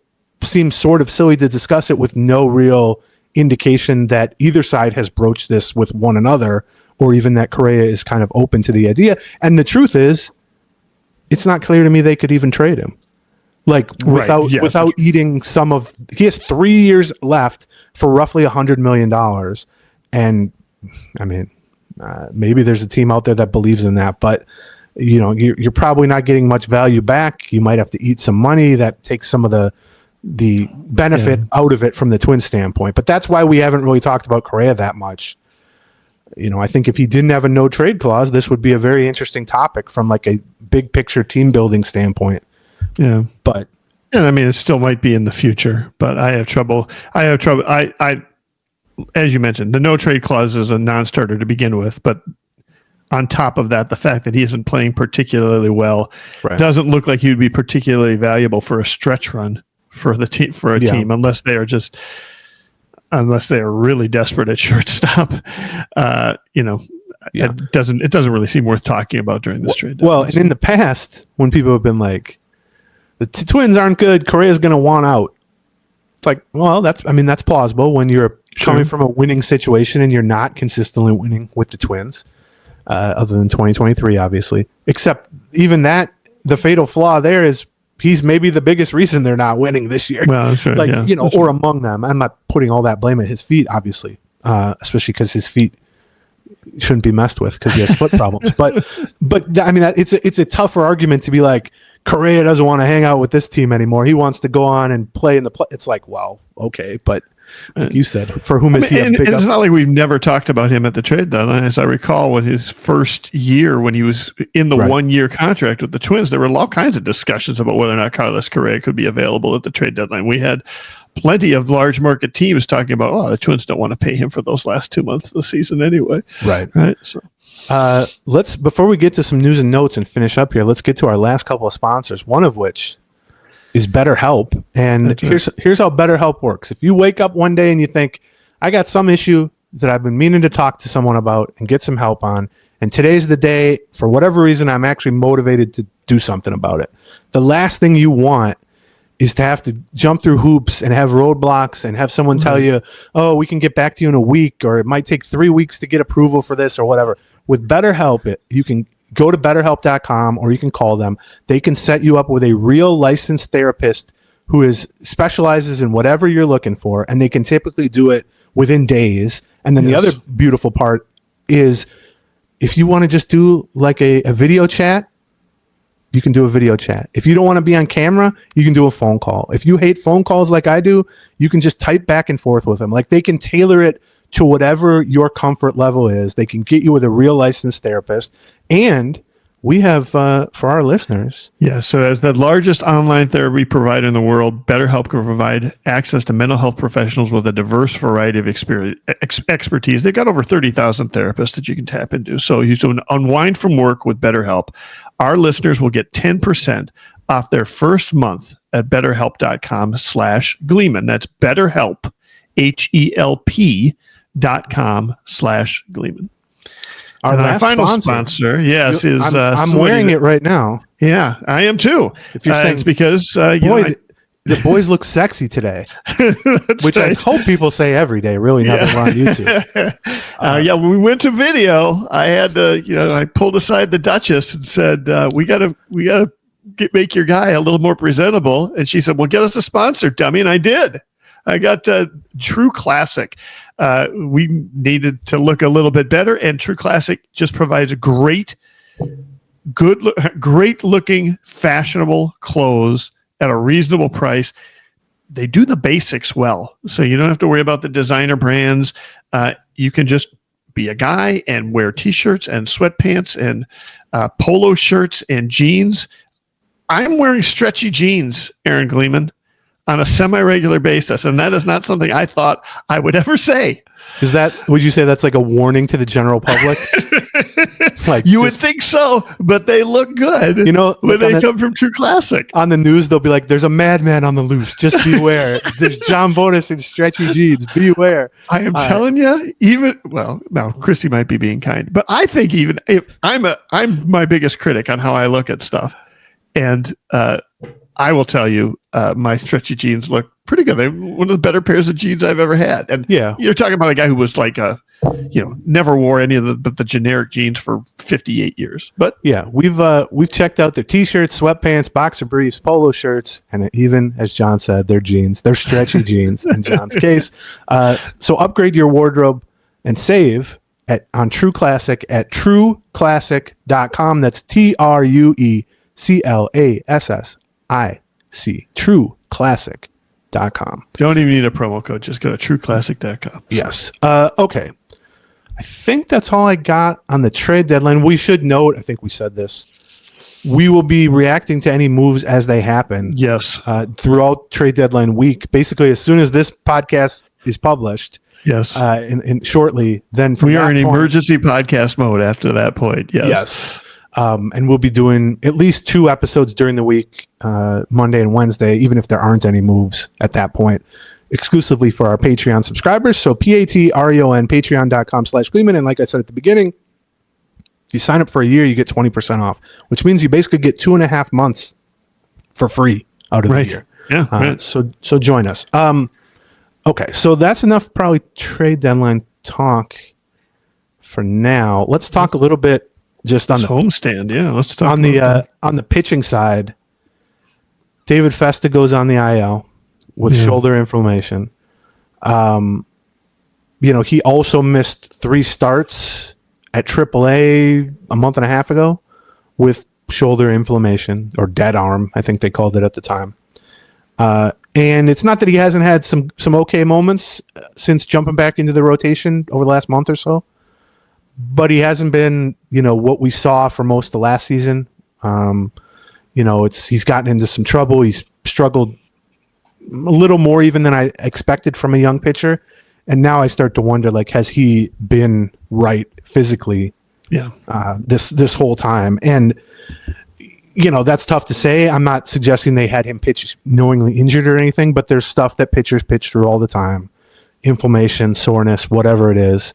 seems sort of silly to discuss it with no real indication that either side has broached this with one another, or even that Correa is kind of open to the idea. And the truth is, it's not clear to me they could even trade him. Without eating some of, he has 3 years left for roughly $100 million. And I mean, maybe there's a team out there that believes in that, but you're probably not getting much value back. You might have to eat some money. That takes some of the benefit out of it from the Twins standpoint. But that's why we haven't really talked about Correa that much. I think if he didn't have a no trade clause, this would be a very interesting topic from like a big picture team building standpoint.
Yeah.
But
and I mean, it still might be in the future, but I have trouble. I as you mentioned, the no trade clause is a non-starter to begin with, but on top of that, the fact that he isn't playing particularly well doesn't look like he would be particularly valuable for a stretch run for the team, team, unless they are really desperate at shortstop. It doesn't really seem worth talking about during this trade.
Well, and in the past, when people have been like, the Twins aren't good, Correa's going to want out. It's like, well, that's plausible when you're coming from a winning situation and you're not consistently winning with the Twins, other than 2023, obviously. Except even that, the fatal flaw there is he's maybe the biggest reason they're not winning this year.
Well, sure,
or among them. I'm not putting all that blame at his feet, obviously, especially because his feet shouldn't be messed with because he has foot problems. But I mean, it's a tougher argument to be like, Correa doesn't want to hang out with this team anymore. He wants to go on and play in the play. It's like, well, okay, but like you said, for whom is he a big?
It's not like we've never talked about him at the trade deadline. As I recall, when his first year, when he was in the 1-year contract with the Twins, there were all kinds of discussions about whether or not Carlos Correa could be available at the trade deadline. We had plenty of large market teams talking about, the Twins don't want to pay him for those last 2 months of the season anyway. Right. So.
Before we get to some news and notes and finish up here, let's get to our last couple of sponsors, one of which is BetterHelp. And here's how BetterHelp works. If you wake up one day and you think, I got some issue that I've been meaning to talk to someone about and get some help on, and today's the day, for whatever reason, I'm actually motivated to do something about it. The last thing you want is to have to jump through hoops and have roadblocks and have someone tell you, we can get back to you in a week, or it might take 3 weeks to get approval for this or whatever. With BetterHelp, you can go to BetterHelp.com or you can call them. They can set you up with a real licensed therapist who specializes in whatever you're looking for, and they can typically do it within days. And then the other beautiful part is if you want to just do like a video chat, you can do a video chat. If you don't want to be on camera, you can do a phone call. If you hate phone calls like I do, you can just type back and forth with them. Like, they can tailor it to whatever your comfort level is. They can get you with a real licensed therapist. And we have, for our listeners.
Yeah, so as the largest online therapy provider in the world, BetterHelp can provide access to mental health professionals with a diverse variety of expertise. They've got over 30,000 therapists that you can tap into. So you can unwind from work with BetterHelp. Our listeners will get 10% off their first month at BetterHelp.com/Gleeman. That's BetterHelp, HELP.com/Gleeman. Our final sponsor, is
I'm wearing it right now.
Yeah, I am too.
If you're saying,
it's because
the boys look sexy today, which I hope people say every day. Really, now that we're on YouTube.
When we went to video, I had to, I pulled aside the Duchess and said, "We gotta make your guy a little more presentable." And she said, "Well, get us a sponsor, dummy." And I did. I got True Classic. We needed to look a little bit better, and True Classic just provides great looking, fashionable clothes at a reasonable price. They do the basics well, so you don't have to worry about the designer brands. You can just be a guy and wear t-shirts and sweatpants and polo shirts and jeans. I'm wearing stretchy jeans, Aaron Gleeman, on a semi-regular basis, and that is not something I thought I would ever say.
Would you say that's like a warning to the general public? Like,
you would think so, but they look good. When they come from True Classic.
On the news, they'll be like, "There's a madman on the loose. Just beware. There's John Bodas in stretchy jeans. Beware."
I am telling you, now Christy might be being kind, but I think even if I'm my biggest critic on how I look at stuff, and I will tell you, my stretchy jeans look pretty good. They're one of the better pairs of jeans I've ever had. And you're talking about a guy who was like never wore any of the generic jeans for 58 years. But
we've checked out their t-shirts, sweatpants, boxer briefs, polo shirts, and even, as John said, their jeans. They're stretchy jeans in John's case. So upgrade your wardrobe and save on True Classic at trueclassic.com. That's TrueClassic, trueclassic.com.
Don't even need a promo code. Just go to trueclassic.com.
Yes. Okay. I think that's all I got on the trade deadline. We should note, I think we said this, we will be reacting to any moves as they happen.
Yes.
Throughout trade deadline week. Basically, as soon as this podcast is published,
yes,
in shortly, then from
we are in
point,
emergency podcast mode after that point. Yes.
Yes. And we'll be doing at least 2 episodes during the week, Monday and Wednesday, even if there aren't any moves at that point, exclusively for our Patreon subscribers. So Patreon, patreon.com/Gleeman. And like I said at the beginning, if you sign up for a year, you get 20% off, which means you basically get 2.5 months for free out of the year.
Yeah. Right.
So join us. Okay. So that's enough probably trade deadline talk for now. Let's talk a little bit just on the
homestand. Yeah. Let's talk
on the pitching side. David Festa goes on the IL with shoulder inflammation. He also missed 3 starts at AAA a month and a half ago with shoulder inflammation, or dead arm, I think they called it at the time. And it's not that he hasn't had some okay moments since jumping back into the rotation over the last month or so, but he hasn't been, what we saw for most of last season. He's gotten into some trouble. He's struggled a little more even than I expected from a young pitcher. And now I start to wonder, has he been right physically?
Yeah.
This whole time. And, that's tough to say. I'm not suggesting they had him pitch knowingly injured or anything, but there's stuff that pitchers pitch through all the time. Inflammation, soreness, whatever it is.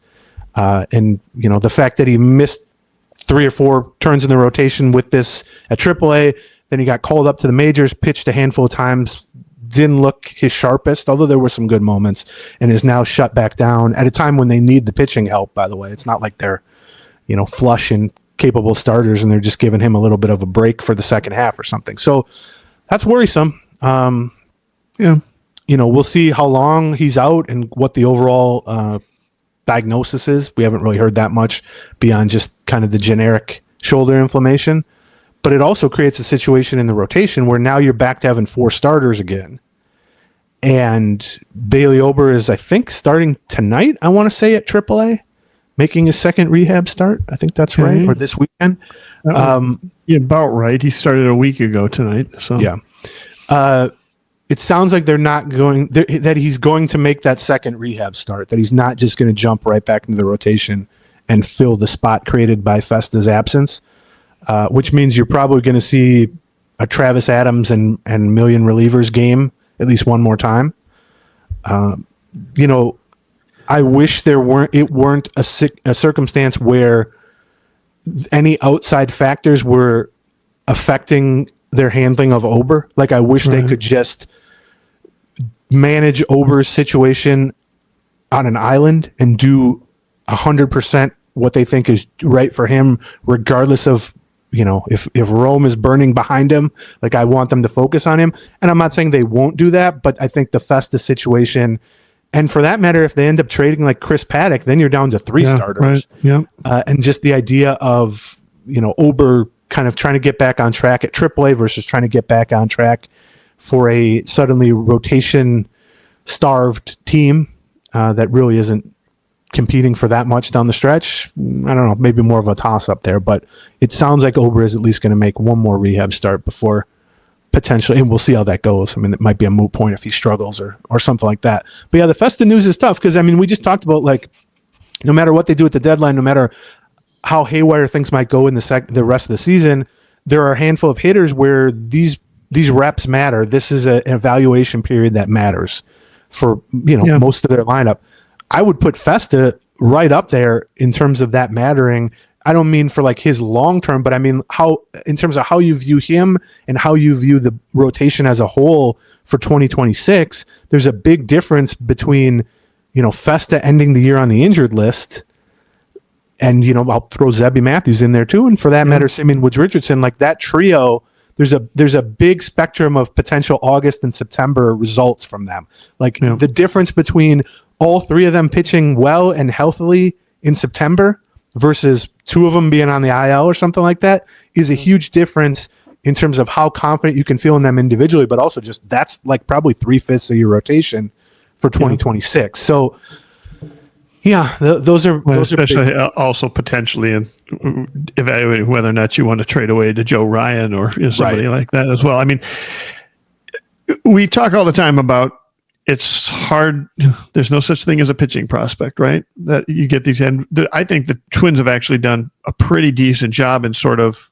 And, the fact that he missed 3 or 4 turns in the rotation with this at AAA, then he got called up to the majors, pitched a handful of times, didn't look his sharpest, although there were some good moments, and is now shut back down at a time when they need the pitching help, by the way. It's not like they're, flush and capable starters and they're just giving him a little bit of a break for the second half or something. So that's worrisome. We'll see how long he's out and what the overall diagnosis is. We haven't really heard that much beyond just kind of the generic shoulder inflammation. But it also creates a situation in the rotation where now you're back to having 4 starters again. And Bailey Ober is, I think, starting tonight, I want to say, at AAA, making his second rehab start. I think that's right, or this weekend.
About right. He started a week ago tonight. So
yeah. It sounds like they're not going, that he's going to make that second rehab start, that he's not just going to jump right back into the rotation and fill the spot created by Festa's absence. Which means you're probably going to see a Travis Adams and million relievers game at least one more time. I wish it weren't a circumstance where any outside factors were affecting their handling of Ober. I wish they could just manage Ober's situation on an island and do 100% what they think is right for him, regardless of, if Rome is burning behind him. I want them to focus on him. And I'm not saying they won't do that, but I think the Festa situation, and for that matter, if they end up trading like Chris Paddock, then you're down to 3 starters.
Right. Yeah.
And just the idea of, Ober kind of trying to get back on track at AAA versus trying to get back on track for a suddenly rotation starved team that really isn't competing for that much down the stretch. I don't know, maybe more of a toss up there, but it sounds like Ober is at least going to make one more rehab start before potentially, and we'll see how that goes. I mean, it might be a moot point if he struggles or something like that. But yeah, the Festa news is tough because, we just talked about, no matter what they do at the deadline, no matter how haywire things might go in the rest of the season, there are a handful of hitters where these reps matter. This is an evaluation period that matters for, most of their lineup. I would put Festa right up there in terms of that mattering. I don't mean for his long term, but I mean in terms of how you view him and how you view the rotation as a whole for 2026. There's a big difference between, Festa ending the year on the injured list, and I'll throw Zebby Matthews in there too, and for that matter, Simeon Woods Richardson. That trio, there's a big spectrum of potential August and September results from them. The difference between all 3 of them pitching well and healthily in September versus two of them being on the IL or something like that is a huge difference in terms of how confident you can feel in them individually, but also just that's like probably 3/5 of your rotation for 2026. So yeah, those are
especially
big.
Also potentially in evaluating whether or not you want to trade away to Joe Ryan or somebody like that as well. I mean, we talk all the time about it's hard. There's no such thing as a pitching prospect, right? That you get these. And I think the Twins have actually done a pretty decent job in sort of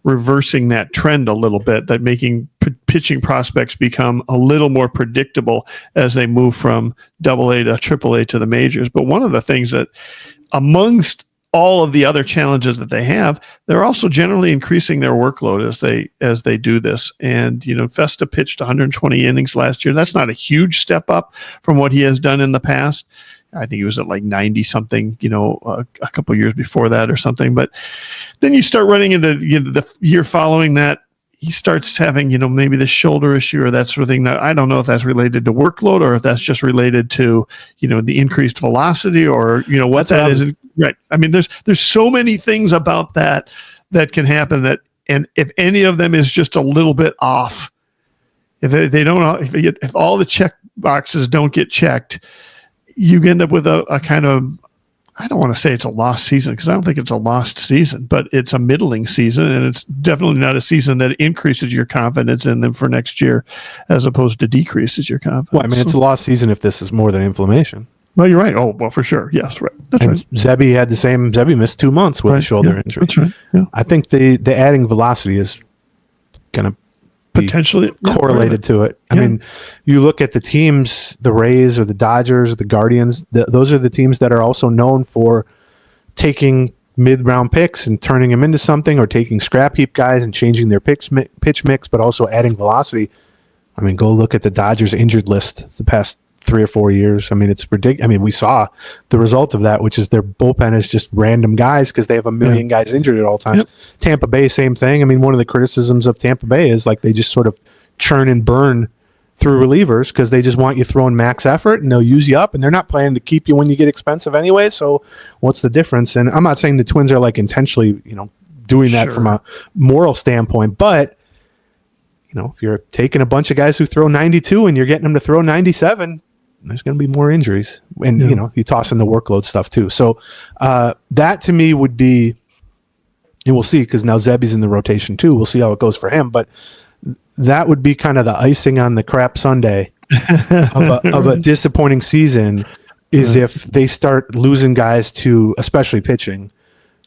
reversing that trend a little bit, that making pitching prospects become a little more predictable as they move from AA to AAA to the majors. But one of the things that amongst all of the other challenges that they have, they're also generally increasing their workload as they do this. And, Festa pitched 120 innings last year. That's not a huge step up from what he has done in the past. I think he was at like 90 something, a couple of years before that or something. But then you start running into the year following that, he starts having, maybe the shoulder issue or that sort of thing. Now, I don't know if that's related to workload or if that's just related to, the increased velocity or, what that is. Right. I mean, there's so many things about that can happen and if any of them is just a little bit off, if they don't, if all the check boxes don't get checked, you end up with a kind of, I don't want to say it's a lost season because I don't think it's a lost season, but it's a middling season, and it's definitely not a season that increases your confidence in them for next year as opposed to decreases your confidence.
Well, I mean, it's a lost season if this is more than inflammation.
Well, you're right. Oh, well, for sure. Yes, right. That's
and
right.
Zebby had the same. Zebby missed 2 months with a shoulder injury.
That's right. Yeah.
I think the adding velocity is going to
potentially
correlated to it. I mean, you look at the teams, the Rays or the Dodgers or the Guardians, those are the teams that are also known for taking mid-round picks and turning them into something, or taking scrap heap guys and changing their pitch mix, but also adding velocity. I mean, go look at the Dodgers injured list the past 3 or 4 years. I mean, it's ridiculous. I mean, we saw the result of that, which is their bullpen is just random guys because they have a million guys injured at all times. Yep. Tampa Bay, same thing. I mean, one of the criticisms of Tampa Bay is like they just sort of churn and burn through relievers because they just want you throwing max effort and they'll use you up, and they're not planning to keep you when you get expensive anyway. So what's the difference? And I'm not saying the Twins are like intentionally, doing that from a moral standpoint, but if you're taking a bunch of guys who throw 92 and you're getting them to throw 97, there's going to be more injuries, and you toss in the workload stuff too. So that to me would be, and we'll see because now Zebby's in the rotation too. We'll see how it goes for him, but that would be kind of the icing on the crap sundae of a disappointing season. Is if they start losing guys to, especially pitching,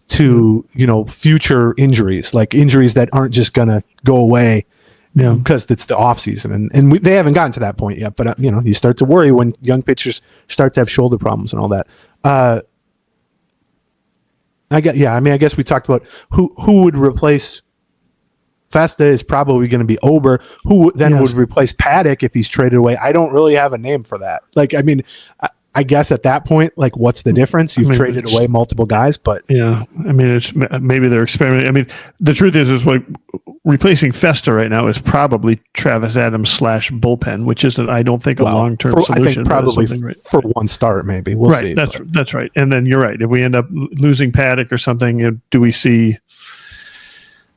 to future injuries, like injuries that aren't just going to go away. Yeah, because it's the off season, and they haven't gotten to that point yet. But you start to worry when young pitchers start to have shoulder problems and all that. I guess we talked about who would replace Festa is probably going to be Ober. Who then would replace Paddock if he's traded away? I don't really have a name for that. Like, I mean, I guess at that point, like, what's the difference? You've traded away multiple guys, but
yeah, I mean, it's maybe they're experimenting. I mean, the truth is like replacing Festa right now is probably Travis Adams / bullpen, which isn't, I don't think, a long-term solution.
I think probably for one start, maybe we'll see.
That's right. And then you're right. If we end up losing Paddock or something, do we see?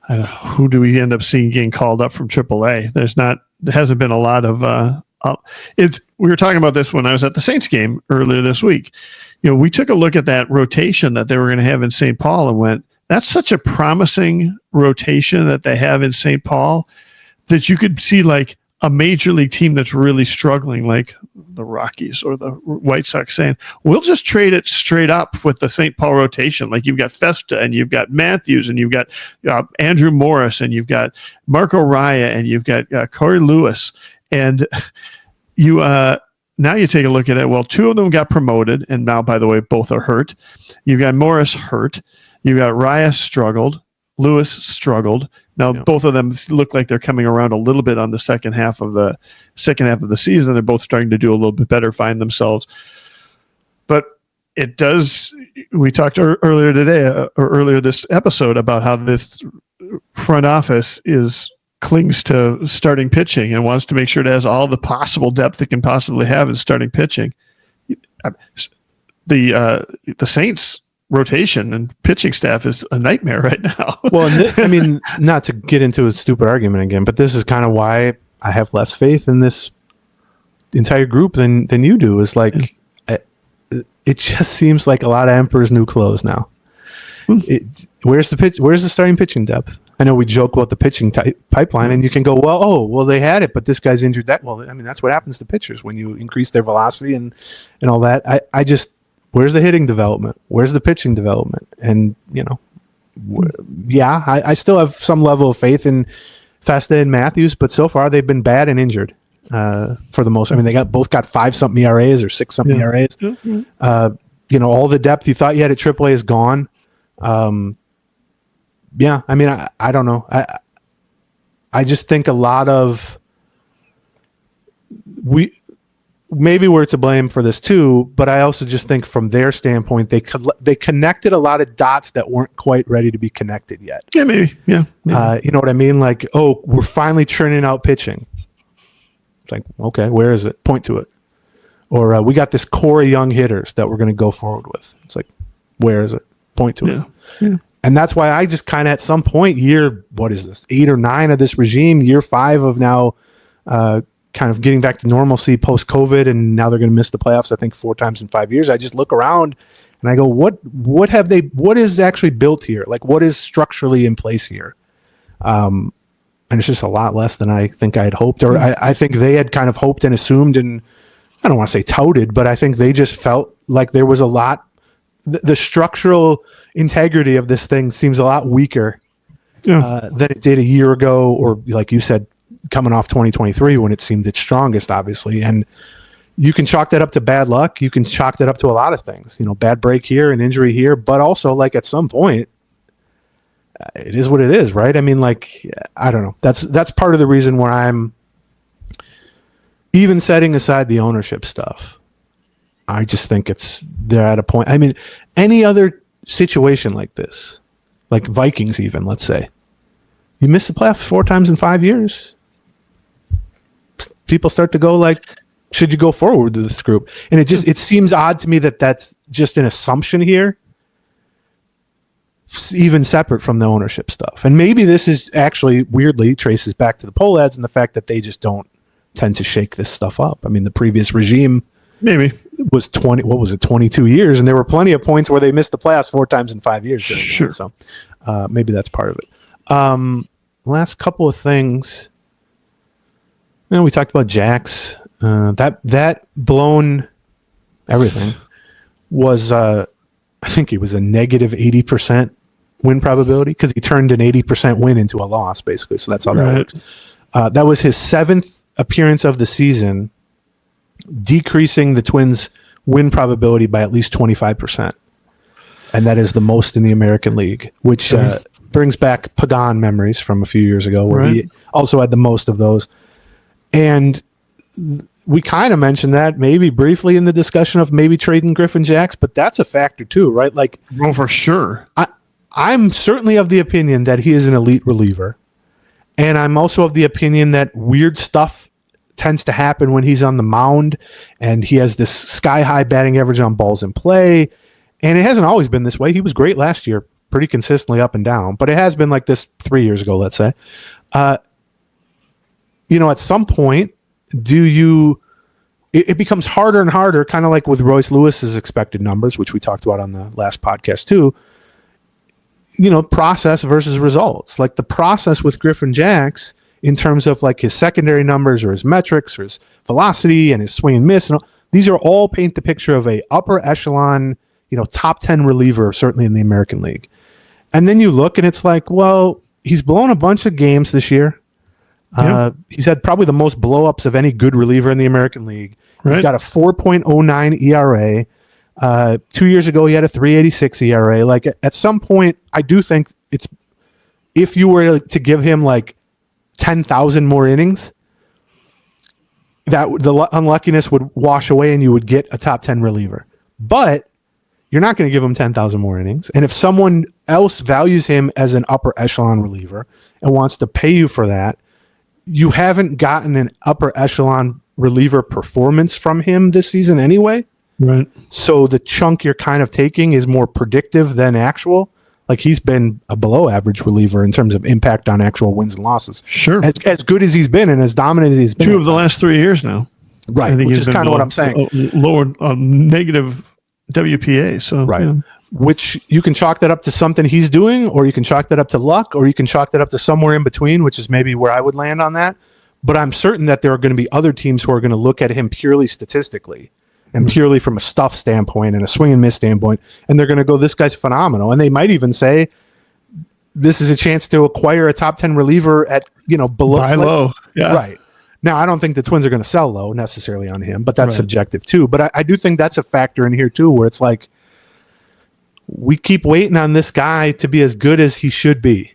I don't know, who do we end up seeing getting called up from AAA? There hasn't been a lot of. We were talking about this when I was at the Saints game earlier this week. We took a look at that rotation that they were going to have in St. Paul and went, that's such a promising rotation that they have in St. Paul that you could see like a major league team that's really struggling, like the Rockies or the White Sox, saying, we'll just trade it straight up with the St. Paul rotation. Like you've got Festa and you've got Matthews and you've got Andrew Morris and you've got Marco Raya and you've got Corey Lewis. And you now you take a look at it. Well, 2 of them got promoted, and now, by the way, both are hurt. You got Morris hurt. You got Raya struggled. Lewis struggled. Now both of them look like they're coming around a little bit on the second half of the season. They're both starting to do a little bit better, find themselves. But it does. We talked earlier today or earlier this episode about how this front office clings to starting pitching and wants to make sure it has all the possible depth it can possibly have in starting pitching. the Saints rotation and pitching staff is a nightmare right now.
Well, I mean, not to get into a stupid argument again, but this is kind of why I have less faith in this entire group than you do. Is like, it just seems like a lot of Emperor's new clothes now. Where's the starting pitching depth? I know we joke about the pitching pipeline, and you can go, well, they had it, but this guy's injured. Well, I mean, that's what happens to pitchers when you increase their velocity and all that. I just, where's the hitting development? Where's the pitching development? And, I still have some level of faith in Festa and Matthews, but so far they've been bad and injured for the most. I mean, they both got 5-something ERAs or 6-something ERAs. Mm-hmm. All the depth you thought you had at AAA is gone. I mean, I don't know. I just think a lot of maybe we're to blame for this too, but I also just think from their standpoint, they connected a lot of dots that weren't quite ready to be connected yet.
Yeah, maybe. Yeah.
You know what I mean? Like, we're finally churning out pitching. It's like, okay, where is it? Point to it. Or we got this core of young hitters that we're going to go forward with. It's like, where is it? Point to it. Yeah. And that's why I just kind of at some point, what is this, 8 or 9 of this regime, year 5 of now kind of getting back to normalcy post-COVID, and now they're going to miss the playoffs, I think, 4 times in 5 years. I just look around and I go, what is actually built here? Like, what is structurally in place here? And it's just a lot less than I think I had hoped, or I think they had kind of hoped and assumed, and I don't want to say touted, but I think they just felt like there was a lot. The structural integrity of this thing seems a lot weaker than it did a year ago, or like you said, coming off 2023 when it seemed its strongest, obviously. And you can chalk that up to bad luck. You can chalk that up to a lot of things, bad break here, an injury here, but also like at some point, it is what it is, right? I mean, like, I don't know. That's part of the reason where I'm even setting aside the ownership stuff. I just think they're at a point. I mean, any other situation like this, like Vikings even, let's say, you miss the playoffs 4 times in 5 years. People start to go like, should you go forward with this group? And it seems odd to me that that's just an assumption here, even separate from the ownership stuff. And maybe this is actually weirdly traces back to the poll ads and the fact that they just don't tend to shake this stuff up. I mean, the previous regime
maybe
was 22 years, and there were plenty of points where they missed the playoffs 4 times in 5 years.
Sure.
So maybe that's part of it. Last couple of things. We talked about Jax. That blown everything was, I think it was a negative 80% win probability because he turned an 80% win into a loss, basically. So that's how that works. That was his 7th appearance of the season, decreasing the Twins' win probability by at least 25%. And that is the most in the American League, which brings back Pagan memories from a few years ago where he also had the most of those. And we kind of mentioned that maybe briefly in the discussion of maybe trading Griffin Jax, but that's a factor too, right? Like,
well, for sure.
I'm certainly of the opinion that he is an elite reliever. And I'm also of the opinion that weird stuff tends to happen when he's on the mound, and he has this sky-high batting average on balls in play. And it hasn't always been this way. He was great last year, pretty consistently up and down, but it has been like this 3 years ago, let's say. At some point, it becomes harder and harder, kind of like with Royce Lewis's expected numbers, which we talked about on the last podcast too. Process versus results. Like the process with Griffin Jax in terms of like his secondary numbers or his metrics or his velocity and his swing and miss. And these are all paint the picture of a upper echelon, top 10 reliever, certainly in the American League. And then you look and it's like, well, he's blown a bunch of games this year. He's had probably the most blow-ups of any good reliever in the American League. Right. He's got a 4.09 ERA. 2 years ago, he had a 3.86 ERA. Like at some point, I do think if you were to give him like 10,000 more innings, that the unluckiness would wash away and you would get a top 10 reliever. But you're not going to give him 10,000 more innings. And if someone else values him as an upper echelon reliever and wants to pay you for that, you haven't gotten an upper echelon reliever performance from him this season anyway.
Right.
So the chunk you're kind of taking is more predictive than actual. Like he's been a below average reliever in terms of impact on actual wins and losses.
Sure.
As good as he's been and as dominant as he's been.
2 of the last 3 years now.
Right.
I think
Which is kind of what I'm saying.
Lower negative WPA. So,
right.
Yeah.
Which you can chalk that up to something he's doing, or you can chalk that up to luck, or you can chalk that up to somewhere in between, which is maybe where I would land on that. But I'm certain that there are going to be other teams who are going to look at him purely statistically and purely from a stuff standpoint and a swing and miss standpoint. And they're going to go, this guy's phenomenal. And they might even say, this is a chance to acquire a top 10 reliever at, below.
Buy low. Yeah.
Right. Now, I don't think the Twins are going to sell low necessarily on him, but that's subjective too. But I do think that's a factor in here too, where it's like, we keep waiting on this guy to be as good as he should be.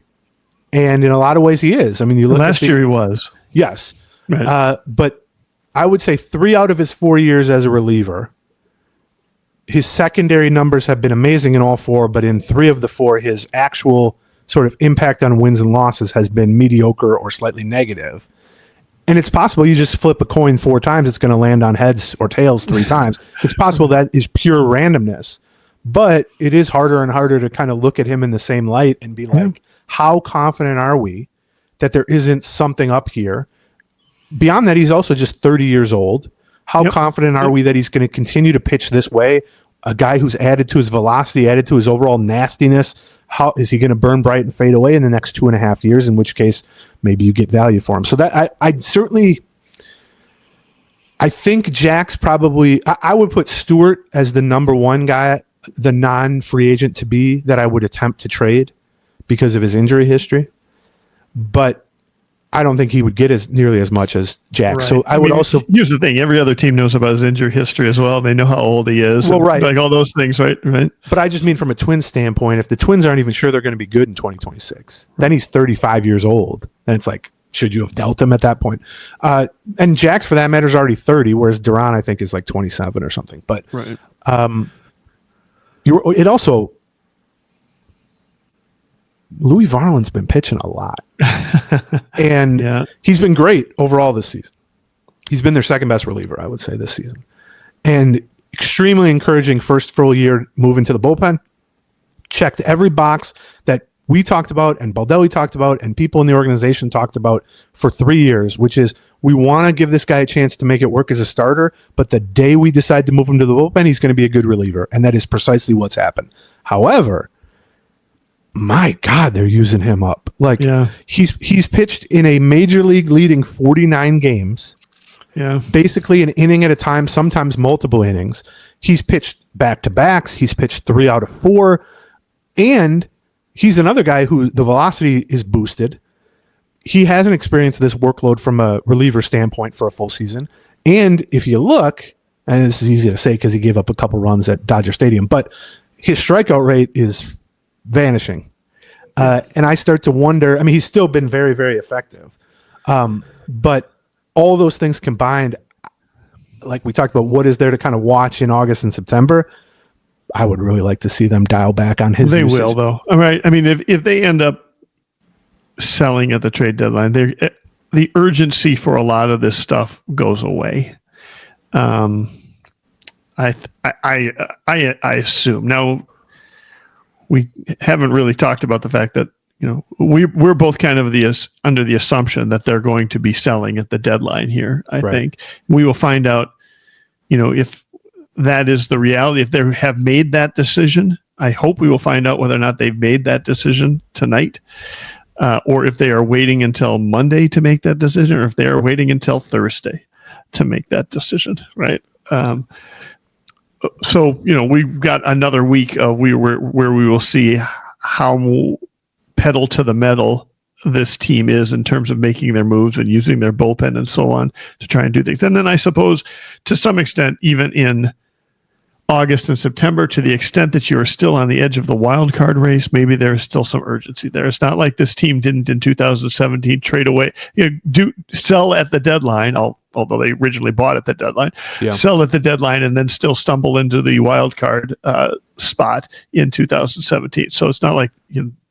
And in a lot of ways he is. I mean, you look
last year he was.
Yes.
Right.
But I would say 3 out of his 4 years as a reliever, his secondary numbers have been amazing in all 4, but in 3 of the 4, his actual sort of impact on wins and losses has been mediocre or slightly negative. And it's possible you just flip a coin 4 times, it's going to land on heads or tails 3 times. It's possible that is pure randomness. But it is harder and harder to kind of look at him in the same light and be like, how confident are we that there isn't something up here? Beyond that, he's also just 30 years old. How confident are we that he's going to continue to pitch this way? A guy who's added to his velocity, added to his overall nastiness. How is he going to burn bright and fade away in the next 2.5 years? In which case, maybe you get value for him. So that I think Jax probably. I would put Stewart as the number 1 guy, the non-free agent to be that I would attempt to trade because of his injury history. But I don't think he would get nearly as much as Jack. Right. So I would also.
Here's the thing: every other team knows about his injury history as well. They know how old he is.
Well, right,
like all those things, right?
But I just mean from a Twins standpoint, if the Twins aren't even sure they're going to be good in 2026, then he's 35 years old, and it's like, should you have dealt him at that point? And Jax, for that matter, is already 30, whereas Duran, I think, is like 27 or something. But
right.
It also. Louis Varland's been pitching a lot. And he's been great overall this season. He's been their second best reliever, I would say, this season. And extremely encouraging first full year move into the bullpen. Checked every box that we talked about and Baldelli talked about and people in the organization talked about for 3 years, which is we want to give this guy a chance to make it work as a starter, but the day we decide to move him to the bullpen, he's going to be a good reliever. And that is precisely what's happened. However, my God, they're using him up. He's pitched in a major league leading 49 games.
Yeah.
Basically an inning at a time, sometimes multiple innings. He's pitched back-to-backs. He's pitched 3 out of 4. And he's another guy who the velocity is boosted. He hasn't experienced this workload from a reliever standpoint for a full season. And if you look, and this is easy to say because he gave up a couple runs at Dodger Stadium, but his strikeout rate is vanishing. And I start to wonder, I mean, he's still been very, very effective. But all those things combined, like we talked about, what is there to kind of watch in August and September? I would really like to see them dial back on his
They
usage.
will, though. All right. I mean, if they end up selling at the trade deadline, the urgency for a lot of this stuff goes away. I assume. Now, we haven't really talked about the fact that we're both kind of under the assumption that they're going to be selling at the deadline here. I think we will find out, if that is the reality. If they have made that decision, I hope we will find out whether or not they've made that decision tonight, or if they are waiting until Monday to make that decision, or if they are waiting until Thursday to make that decision. Right. So, we've got another week of where we will see how pedal to the metal this team is in terms of making their moves and using their bullpen and so on to try and do things. And then I suppose to some extent, even in August and September, to the extent that you are still on the edge of the wild card race, maybe there is still some urgency there. It's not like this team didn't in 2017 trade away, sell at the deadline, although they originally bought at the deadline, sell at the deadline and then still stumble into the wild card spot in 2017. So it's not like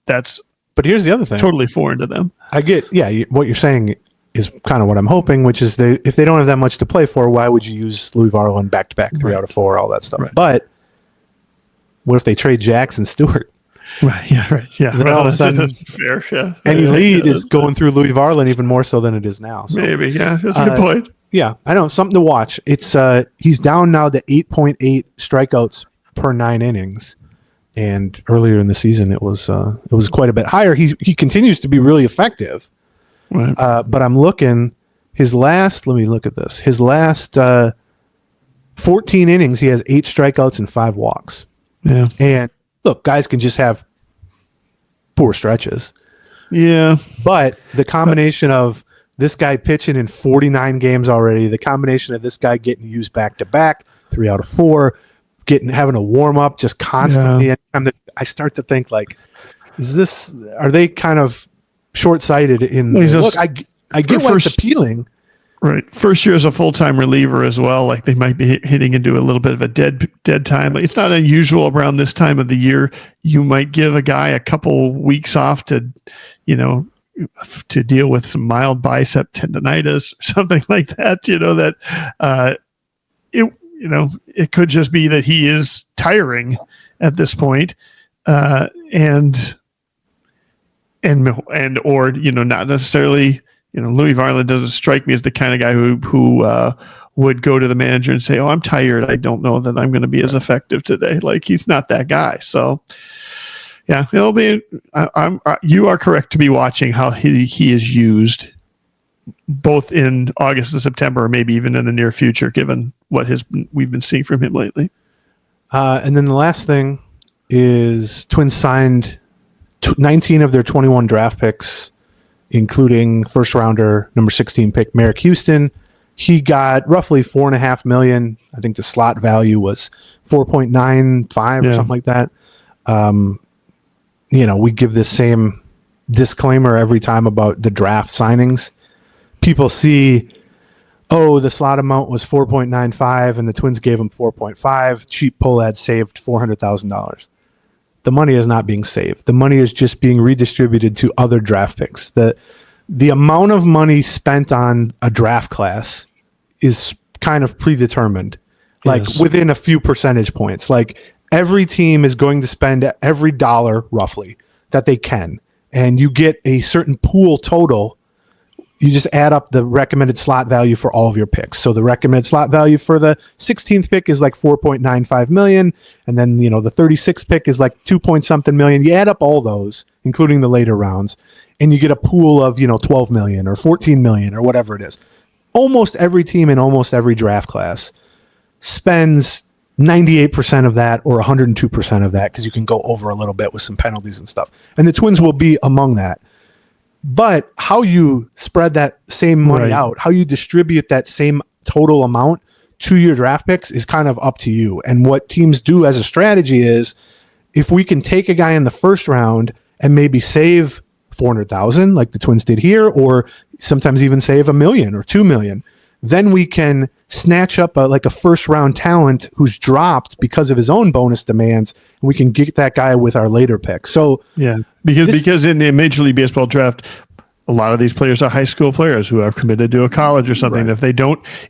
that's.
But here's the other thing.
Totally foreign to them.
I get, what you're saying is kind of what I'm hoping, which is if they don't have that much to play for, why would you use Louis Varland back-to-back 3 out of 4, all that stuff?
Right.
But what if they trade Jax and Stewart?
Right. Yeah. Right. Yeah.
Then all of a sudden,
that's fair. Yeah.
any lead
Yeah,
is going through Louis Varland even more so than it is now. So,
maybe. Yeah. That's a good point.
yeah, I know, something to watch. It's he's down now to 8.8 strikeouts per 9 innings, and earlier in the season it was quite a bit higher. He continues to be really effective,
Right.
but I'm looking his last. Let me look at this. His last 14 innings, he has 8 strikeouts and 5 walks.
Yeah.
And look, guys can just have poor stretches.
Yeah.
But the combination of this guy pitching in 49 games already, the combination of this guy getting used back to back, 3 out of 4, having a warm up just constantly.
Yeah.
Anytime that I start to think like, are they kind of short sighted in look? I get why it's appealing.
Right. First year as a full-time reliever as well. Like they might be hitting into a little bit of a dead time. It's not unusual around this time of the year. You might give a guy a couple weeks off to deal with some mild bicep tendonitis or something like that. It could just be that he is tiring at this point, or not necessarily. Louis Varland doesn't strike me as the kind of guy who would go to the manager and say, "Oh, I'm tired. I don't know that I'm going to be as effective today." Like he's not that guy. So, yeah, it'll be. You are correct to be watching how he is used, both in August and September, or maybe even in the near future, given what we've been seeing from him lately.
And then the last thing is Twins signed 19 of their 21 draft picks, including first rounder number 16 pick Merrick Houston. He got roughly $4.5 million. I think the slot value was 4.95 or something like that. We give this same disclaimer every time about the draft signings. People see, the slot amount was 4.95 and the Twins gave him 4.5. Cheap pull ad saved $400,000. The money is not being saved. The money is just being redistributed to other draft picks. The amount of money spent on a draft class is kind of predetermined, like within a few percentage points. Like every team is going to spend every dollar roughly that they can, and you get a certain pool total. You just add up the recommended slot value for all of your picks. So the recommended slot value for the 16th pick is like 4.95 million. And then, the 36th pick is like 2 point something million. You add up all those, including the later rounds, and you get a pool of, 12 million or 14 million or whatever it is. Almost every team in almost every draft class spends 98% of that or 102% of that, because you can go over a little bit with some penalties and stuff. And the Twins will be among that. But how you spread that same money out, how you distribute that same total amount to your draft picks is kind of up to you. And what teams do as a strategy is, if we can take a guy in the first round and maybe save 400,000 like the Twins did here, or sometimes even save $1 million or $2 million, then we can snatch up a first round talent who's dropped because of his own bonus demands, and we can get that guy with our later pick. So
yeah, because in the Major League Baseball draft, a lot of these players are high school players who have committed to a college or something. Right.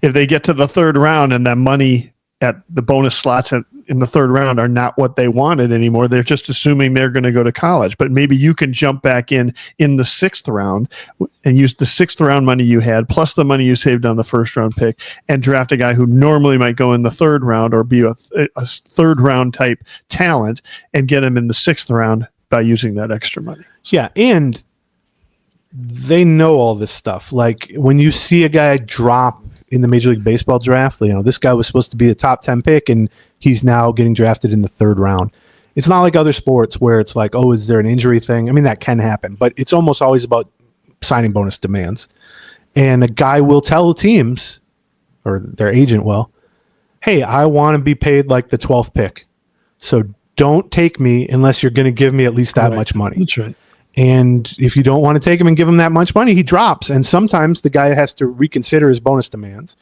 If they get to the third round and that money at the bonus slots in the third round are not what they wanted anymore, they're just assuming they're going to go to college. But maybe you can jump back in the sixth round and use the sixth round money you had plus the money you saved on the first round pick and draft a guy who normally might go in the third round or be a third round type talent and get him in the sixth round by using that extra money.
Yeah, and they know all this stuff. Like when you see a guy drop in the Major League Baseball draft, this guy was supposed to be a top 10 pick and he's now getting drafted in the third round. It's not like other sports where it's like, is there an injury thing? I mean, that can happen, but it's almost always about signing bonus demands. And a guy will tell teams, or their agent will, hey, I want to be paid like the 12th pick. So don't take me unless you're going to give me at least that much money.
That's right.
And if you don't want to take him and give him that much money, he drops. And sometimes the guy has to reconsider his bonus demands.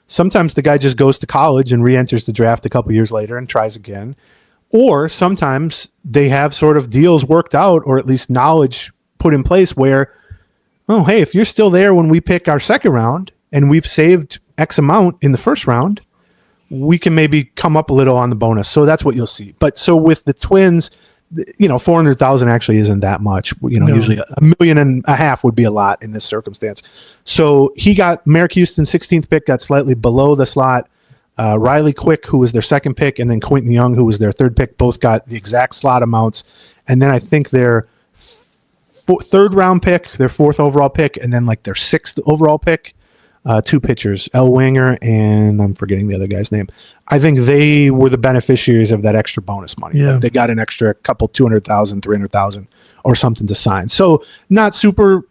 Sometimes the guy just goes to college and re-enters the draft a couple years later and tries again. Or sometimes they have sort of deals worked out, or at least knowledge put in place where, oh, hey, if you're still there when we pick our second round and we've saved X amount in the first round, we can maybe come up a little on the bonus. So that's what you'll see. But so with the Twins, 400,000 actually isn't that much. Usually $1.5 million would be a lot in this circumstance. So he got Merrick Houston 16th pick, got slightly below the slot. Riley Quick, who was their second pick, and then Quentin Young, who was their third pick, both got the exact slot amounts. And then I think their third round pick, their fourth overall pick, and then like their sixth overall pick, two pitchers, El Wanger, and I'm forgetting the other guy's name. I think they were the beneficiaries of that extra bonus money.
Yeah.
They got an extra couple 200,000, 300,000 or something to sign. So not super,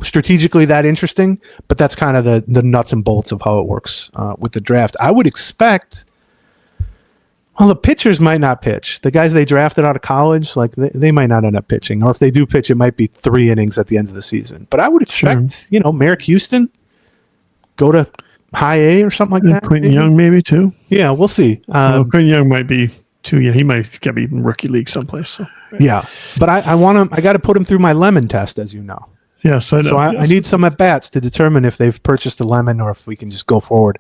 strategically that interesting, but that's kind of the nuts and bolts of how it works with the draft. I would expect, the pitchers might not pitch. The guys they drafted out of college, like they might not end up pitching. Or if they do pitch, it might be 3 innings at the end of the season. But I would expect, Merrick Houston, go to high A or something like that.
Quentin Young maybe too.
Yeah, we'll see.
Quentin Young might be too. Yeah, he might be in rookie league someplace. So.
Yeah, but I want him. I got to put him through my lemon test, as you know.
Yes, I know.
So I need some at bats to determine if they've purchased a lemon or if we can just go forward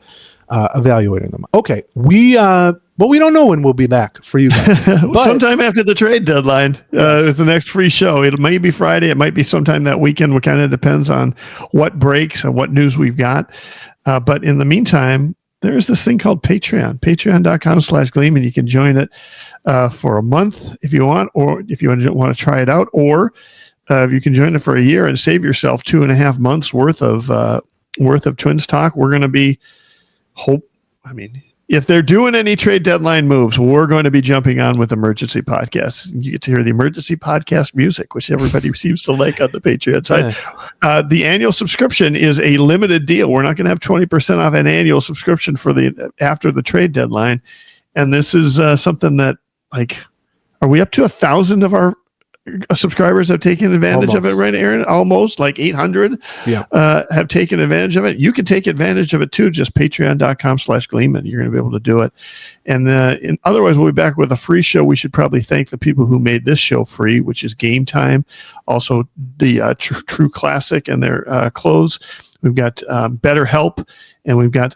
evaluating them. Okay, we don't know when we'll be back for you guys. But
sometime after the trade deadline is the next free show. It might be Friday. It might be sometime that weekend. It kind of depends on what breaks and what news we've got. But in the meantime, there's this thing called Patreon, patreon.com/Gleeman. You can join it for a month if you want, or if you want to try it out, or if you can join it for a year and save yourself 2.5 months worth of Twins talk. We're going to be if they're doing any trade deadline moves, we're going to be jumping on with emergency podcasts. You get to hear the emergency podcast music, which everybody seems to like on the Patreon side. Yeah. The annual subscription is a limited deal. We're not going to have 20% off an annual subscription for after the trade deadline. And this is something that, are we up to 1,000 of our subscribers have taken advantage of it, right, Aaron? Almost, like 800 have taken advantage of it. You can take advantage of it too, just patreon.com/Gleeman. You're going to be able to do it. And otherwise, we'll be back with a free show. We should probably thank the people who made this show free, which is Game Time, also the True Classic and their clothes. We've got BetterHelp, and we've got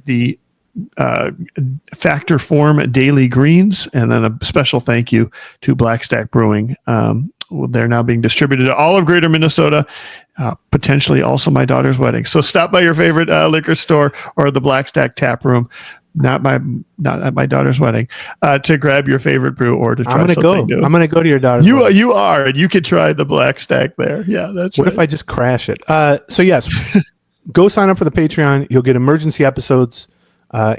the Factor Form Daily Greens, and then a special thank you to Black Stack Brewing. They're now being distributed to all of Greater Minnesota, potentially also my daughter's wedding. So stop by your favorite liquor store or the Black Stack Tap Room, not at my daughter's wedding, to grab your favorite brew or to try something new.
I'm going to go to your daughter's wedding.
You are, and you can try the Black Stack there. Yeah, that's
what right. If I just crash it? So yes, go sign up for the Patreon. You'll get emergency episodes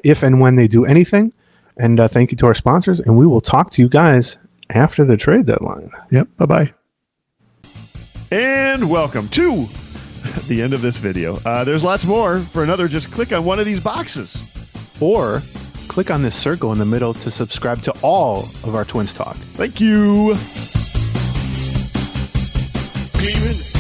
if and when they do anything. And thank you to our sponsors, and we will talk to you guys after the trade deadline.
Yep. Bye-bye. And welcome to the end of this video. There's lots more. For another, just click on one of these boxes.
Or click on this circle in the middle to subscribe to all of our Twins Talk.
Thank you.
Gleeman.